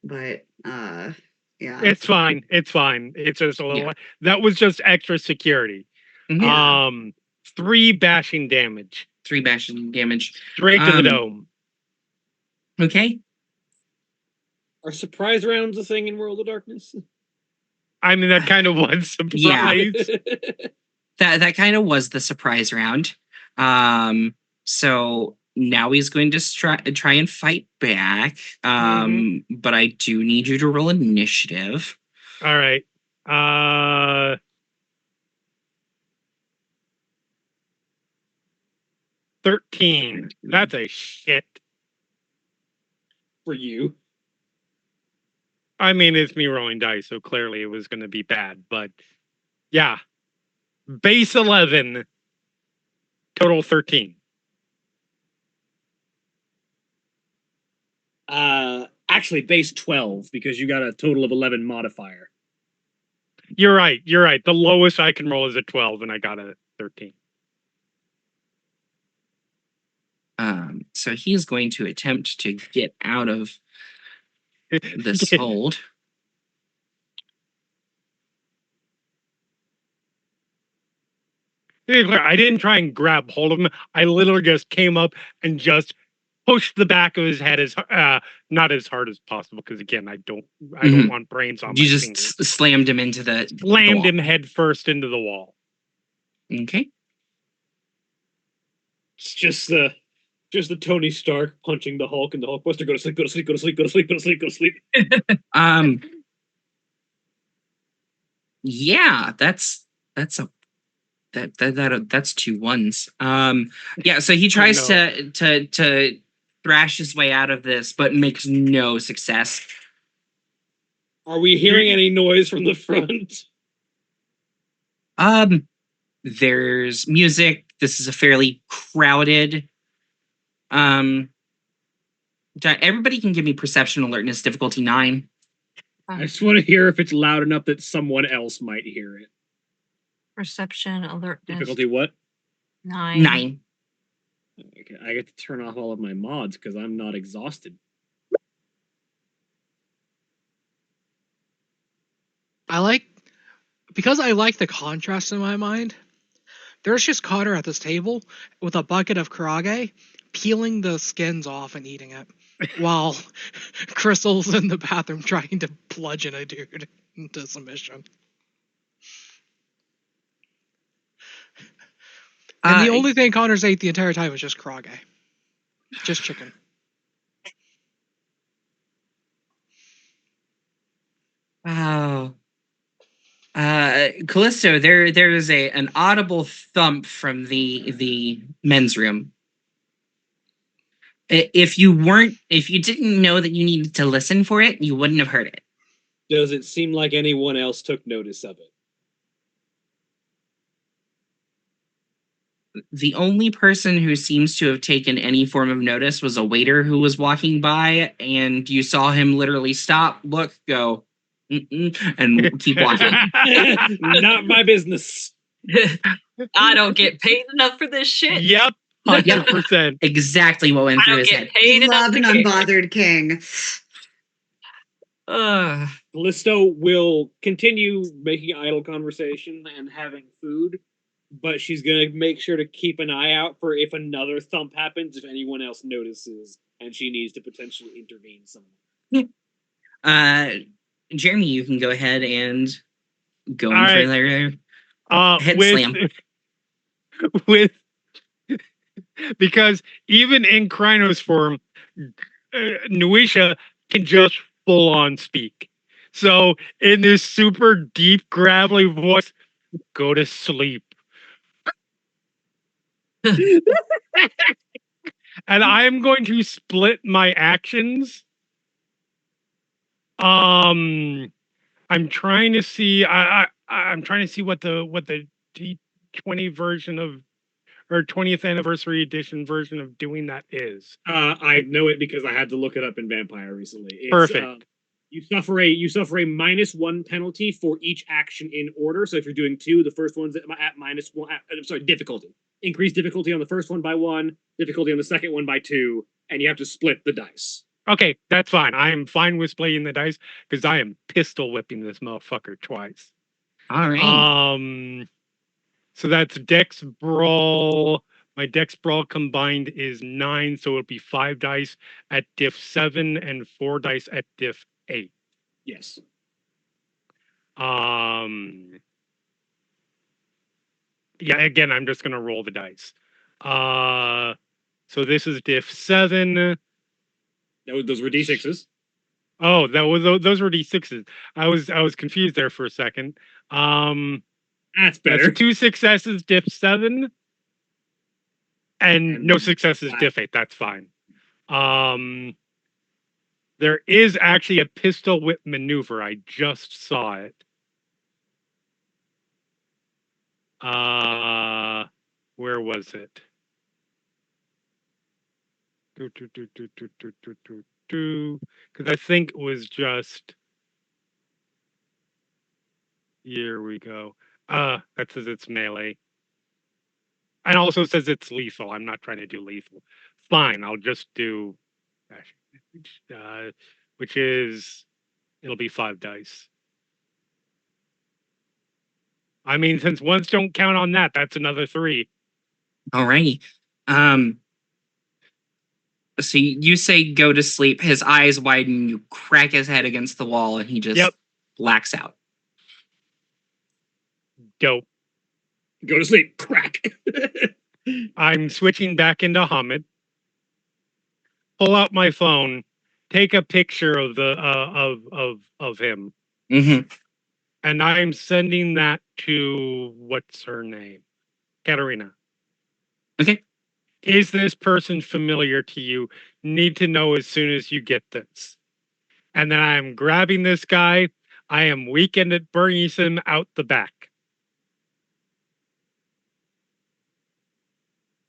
But yeah. It's fine. It's fine. It's just a little that was just extra security. Mm-hmm. 3 bashing damage. 3 bashing damage. Straight to the dome. Okay. Are surprise rounds a thing in World of Darkness? I mean, that kind of was surprise. Yeah. that kind of was the surprise round. So now he's going to try and fight back. But I do need you to roll initiative. All right. 13. That's a shit. For you. I mean, it's me rolling dice, so clearly it was going to be bad. But yeah. Base 11. Total 13. Actually, base 12, because you got a total of 11 modifier. You're right. You're right. The lowest I can roll is a 12, and I got a 13. So he's going to attempt to get out of this hold. I didn't try and grab hold of him. I literally just came up and just pushed the back of his head as not as hard as possible, because again, I don't want brains on my fingers. You just slammed him into the slammed him head first into the wall. Okay. It's just the Tony Stark punching the Hulk and the Hulkbuster. Go to sleep. Go to sleep. Go to sleep. Go to sleep. Go to sleep. Go to sleep. Yeah, that's 2 ones. Yeah, so he tries to thrash his way out of this, but makes no success. Are we hearing any noise from the front? There's music. This is a fairly crowded. Everybody can give me perception alertness difficulty 9. I just want to hear if it's loud enough that someone else might hear it. Perception alertness. Difficulty what? 9. Okay, I get to turn off all of my mods because I'm not exhausted. Because I like the contrast in my mind, there's just Connor at this table with a bucket of karage, peeling the skins off and eating it, while Crystal's in the bathroom trying to bludgeon a dude into submission. And the only thing Connor's ate the entire time was just karage. Just chicken. Wow. Callisto, there's an audible thump from the men's room. If you didn't know that you needed to listen for it, you wouldn't have heard it. Does it seem like anyone else took notice of it? The only person who seems to have taken any form of notice was a waiter who was walking by, and you saw him literally stop, look, go, and keep walking. Not my business. I don't get paid enough for this shit. Yep. 100%. Exactly what went through his head. We love an unbothered king. Callisto will continue making idle conversation and having food, but she's going to make sure to keep an eye out for if another thump happens, if anyone else notices, and she needs to potentially intervene somewhere. Jeremy, you can go ahead and go in right. for their head slam. Because even in Krynos form, Nuisha can just full on speak. So in this super deep, gravelly voice, go to sleep. And I am going to split my actions. I'm trying to see. I'm trying to see what the D20 version of or 20th anniversary edition version of doing that is. I know it because I had to look it up in Vampire recently. It's, perfect. You suffer a -1 penalty for each action in order. So if you're doing 2, the first one's at -1. I'm sorry, difficulty. Increase difficulty on the first one by 1, difficulty on the second one by 2, and you have to split the dice. Okay, that's fine. I am fine with splitting the dice because I am pistol whipping this motherfucker twice. All right. So that's Dex Brawl. My Dex Brawl combined is 9, so it'll be 5 dice at diff 7 and 4 dice at diff 8. Yes. Yeah, again, I'm just gonna roll the dice. So this is diff 7. Those were D6s. Oh, those were D6s. I was confused there for a second. That's better. That's 2 successes, diff 7, and no successes, diff 8. That's fine. There is actually a pistol whip maneuver. I just saw it. Where was it? Because I think it was just. Here we go. That says it's melee. And also says it's lethal. I'm not trying to do lethal. Fine, I'll just do. Which is. It'll be 5 dice. I mean, since ones don't count on that, that's another 3. All right. So you say go to sleep. His eyes widen. You crack his head against the wall, and he just blacks out. Dope. Go to sleep. Crack. I'm switching back into Hamid. Pull out my phone. Take a picture of the of him. Mm-hmm. And I'm sending that to what's her name? Katerina. Okay. Is this person familiar to you? Need to know as soon as you get this. And then I'm grabbing this guy. I am weekend at Bernie's him out the back.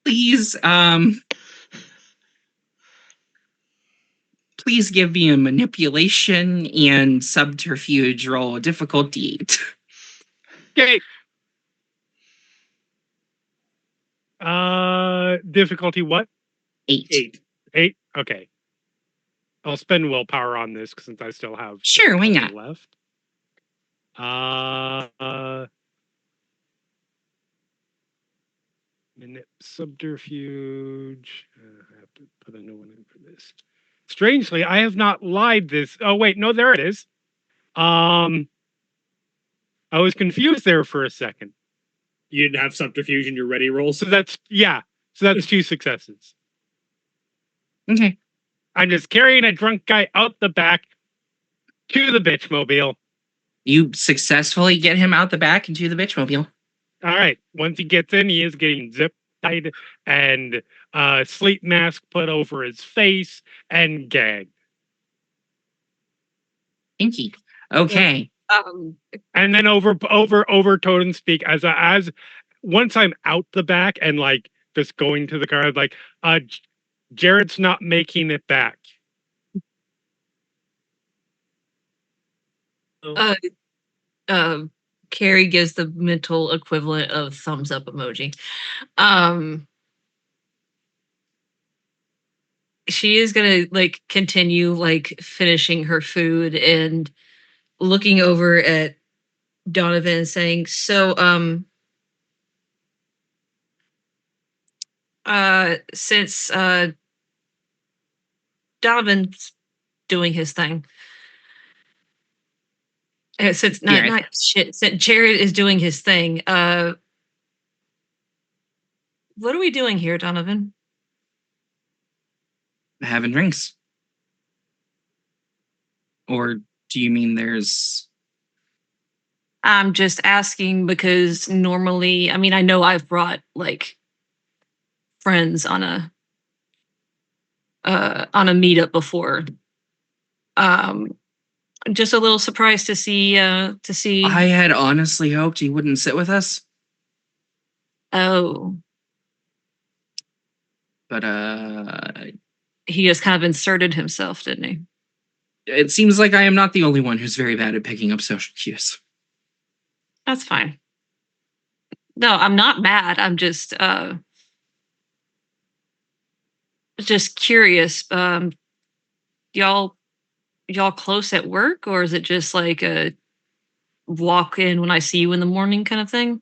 Please, please give me a manipulation and subterfuge roll, difficulty 8. Okay. Difficulty what? 8. 8? Okay. I'll spend willpower on this since I still have Sure, why not? left. Subterfuge. I have to put a new one in for this. Strangely, I have not lied this. Oh wait, no, there it is. I was confused there for a second. You didn't have subterfuge in your ready roll? So that's 2 successes. Okay. I'm just carrying a drunk guy out the back to the bitchmobile. You successfully get him out the back into the bitchmobile. All right. Once he gets in, he is getting zip tied and sleep mask put over his face and gagged. Thank you. Okay. And then over totem speak as once I'm out the back and like just going to the car, I'm like, Jared's not making it back. Carrie gives the mental equivalent of thumbs up emoji. She is gonna like continue like finishing her food and looking over at Donovan and saying, so since Donovan's doing his thing. Since Jared is doing his thing. What are we doing here, Donovan? Having drinks. Or do you mean there's... I'm just asking because normally, I mean, I know I've brought like friends on a meetup before. Just a little surprised to see I had honestly hoped he wouldn't sit with us. Oh. But he just kind of inserted himself, didn't he? It seems like I am not the only one who's very bad at picking up social cues. That's fine. No, I'm not mad. I'm just curious. Y'all close at work, or is it just like a walk in when I see you in the morning kind of thing?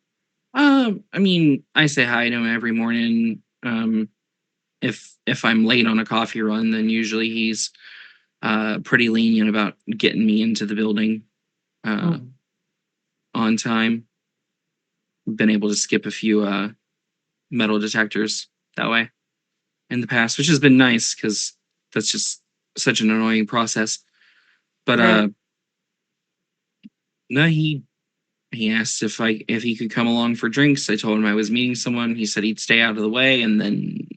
I mean, I say hi to him every morning. If I'm late on a coffee run, then usually he's pretty lenient about getting me into the building on time. Been able to skip a few metal detectors that way in the past, which has been nice because that's just such an annoying process. But no, he asked if he could come along for drinks. I told him I was meeting someone. He said he'd stay out of the way, and then...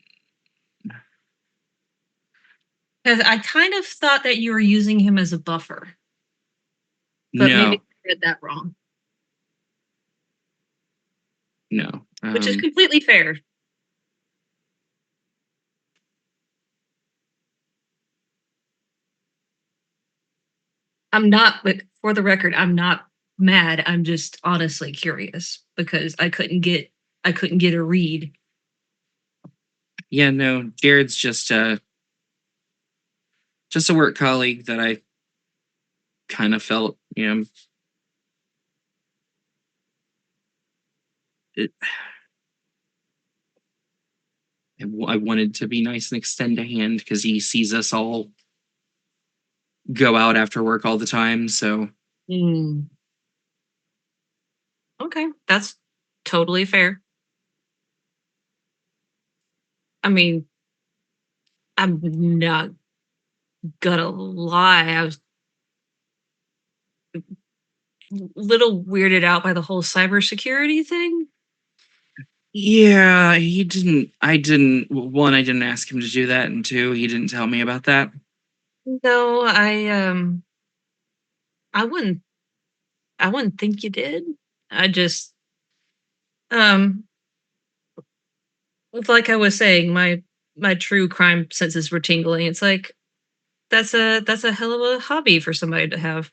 Because I kind of thought that you were using him as a buffer. But no. Maybe I read that wrong. No. Which is completely fair. I'm not, but for the record, I'm not mad. I'm just honestly curious because I couldn't get a read. Yeah, no, Jared's just a work colleague that I kind of felt, I wanted to be nice and extend a hand because he sees us all go out after work all the time, so... Okay, that's totally fair. I mean, I'm not gonna lie, I was a little weirded out by the whole cybersecurity thing. Yeah, I didn't ask him to do that, and two, he didn't tell me about that. No, I wouldn't think you did. I just like I was saying, my true crime senses were tingling. It's like that's a hell of a hobby for somebody to have.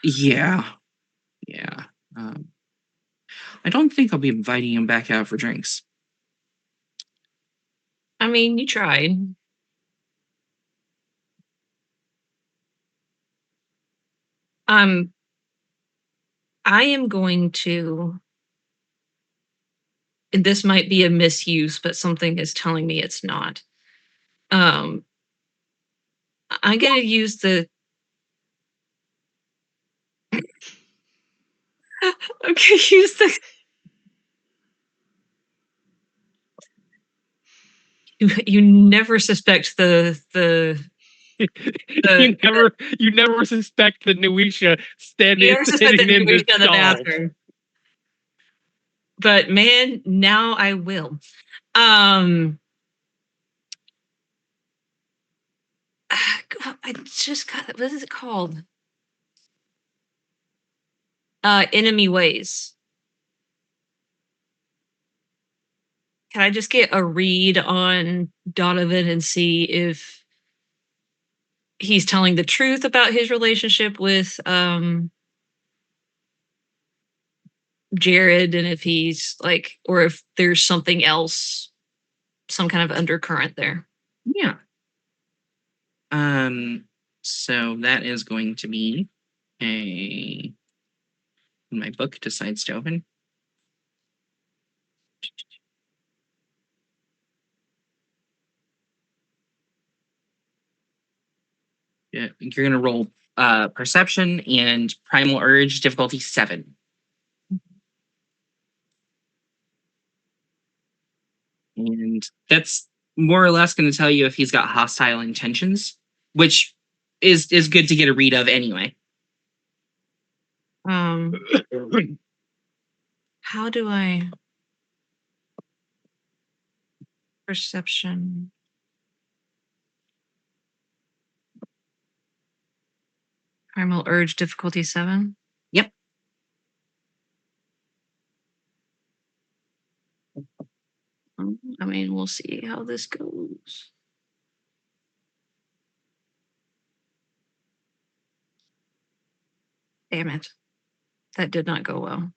Yeah. I don't think I'll be inviting him back out for drinks. I mean, you tried. I am going to, and this might be a misuse, but something is telling me it's not. I'm gonna use the okay, use the you never suspect the you never suspect the Nuisha sitting in the bathroom. But man, now I will. I just got, what is it called? Enemy Ways. Can I just get a read on Donovan and see if he's telling the truth about his relationship with Jared, and if he's like, or if there's something else, some kind of undercurrent there? Yeah. So that is going to be my book decides to open. Yeah, you're gonna roll perception and primal urge difficulty 7. And that's more or less going to tell you if he's got hostile intentions, which is good to get a read of anyway. How do I perception? Primal urge difficulty 7. Yep. I mean, we'll see how this goes. Damn it. That did not go well.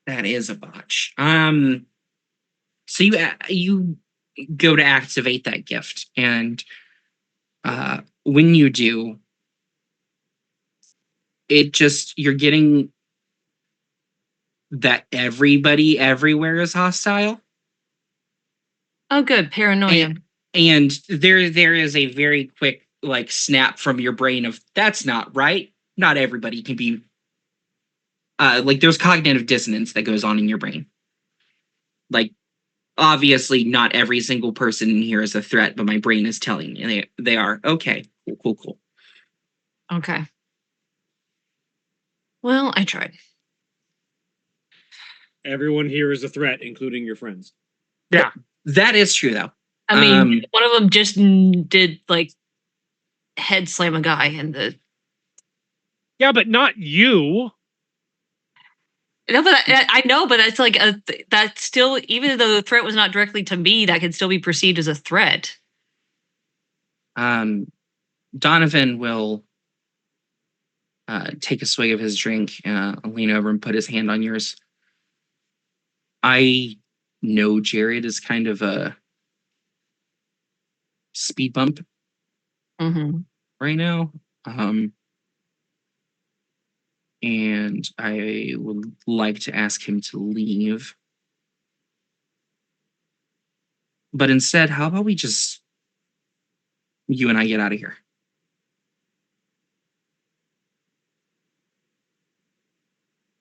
That is a botch. So you go to activate that gift, and when you do, you're getting that everybody everywhere is hostile. Oh, good. Paranoia. And there is a very quick like snap from your brain of that's not right. Not everybody can be like there's cognitive dissonance that goes on in your brain. Like obviously not every single person in here is a threat, but my brain is telling me they are. Okay, cool. Okay. Well, I tried. Everyone here is a threat, including your friends. Yeah. That is true, though. I mean, one of them just did, like, head slam a guy in the... Yeah, but not you. No, but I know, but that's like, that's still, even though the threat was not directly to me, that can still be perceived as a threat. Donovan will take a swig of his drink, lean over and put his hand on yours. I know Jared is kind of a speed bump right now. And I would like to ask him to leave. But instead, how about we just... you and I get out of here?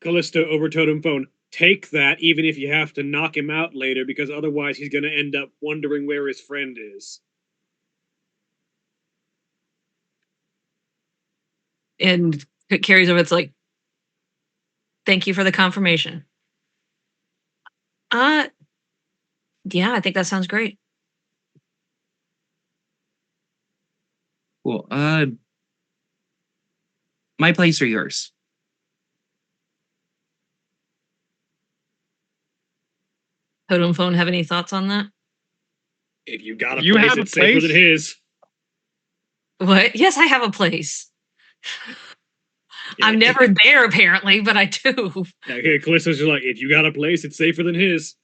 Callisto over totem phone. Take that, even if you have to knock him out later, because otherwise he's going to end up wondering where his friend is. And it carries over. It's like, thank you for the confirmation. Yeah, I think that sounds great. Cool. My place or yours? Totem phone have any thoughts on that? If you got a place, it's safer than his. What? Yes, I have a place. I'm never there, apparently, but I do. Okay, Callisto's just like, if you got a place, it's safer than his.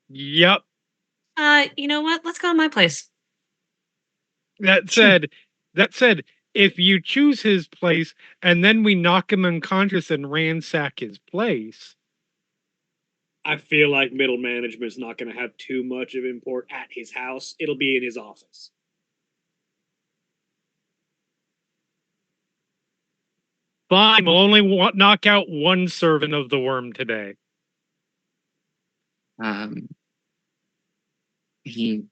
Yep. You know what? Let's go to my place. That said, if you choose his place and then we knock him unconscious and ransack his place, I feel like middle management's not going to have too much of import at his house. It'll be in his office. Fine, we'll only knock out one servant of the worm today. He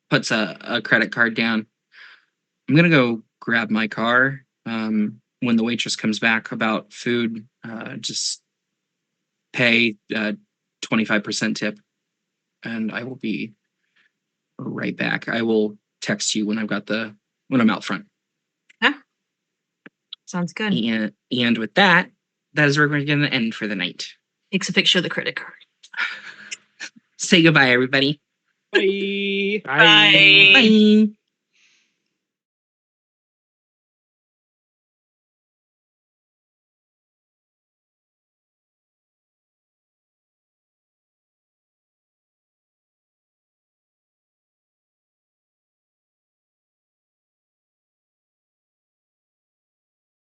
puts a credit card down. I'm gonna go grab my car. When the waitress comes back about food, just pay 25% tip, and I will be right back. I will text you when I'm out front. Yeah, sounds good. And with that is where we're going to end for the night. Takes a picture of the credit card. Say goodbye, everybody. Bye. Bye. Bye.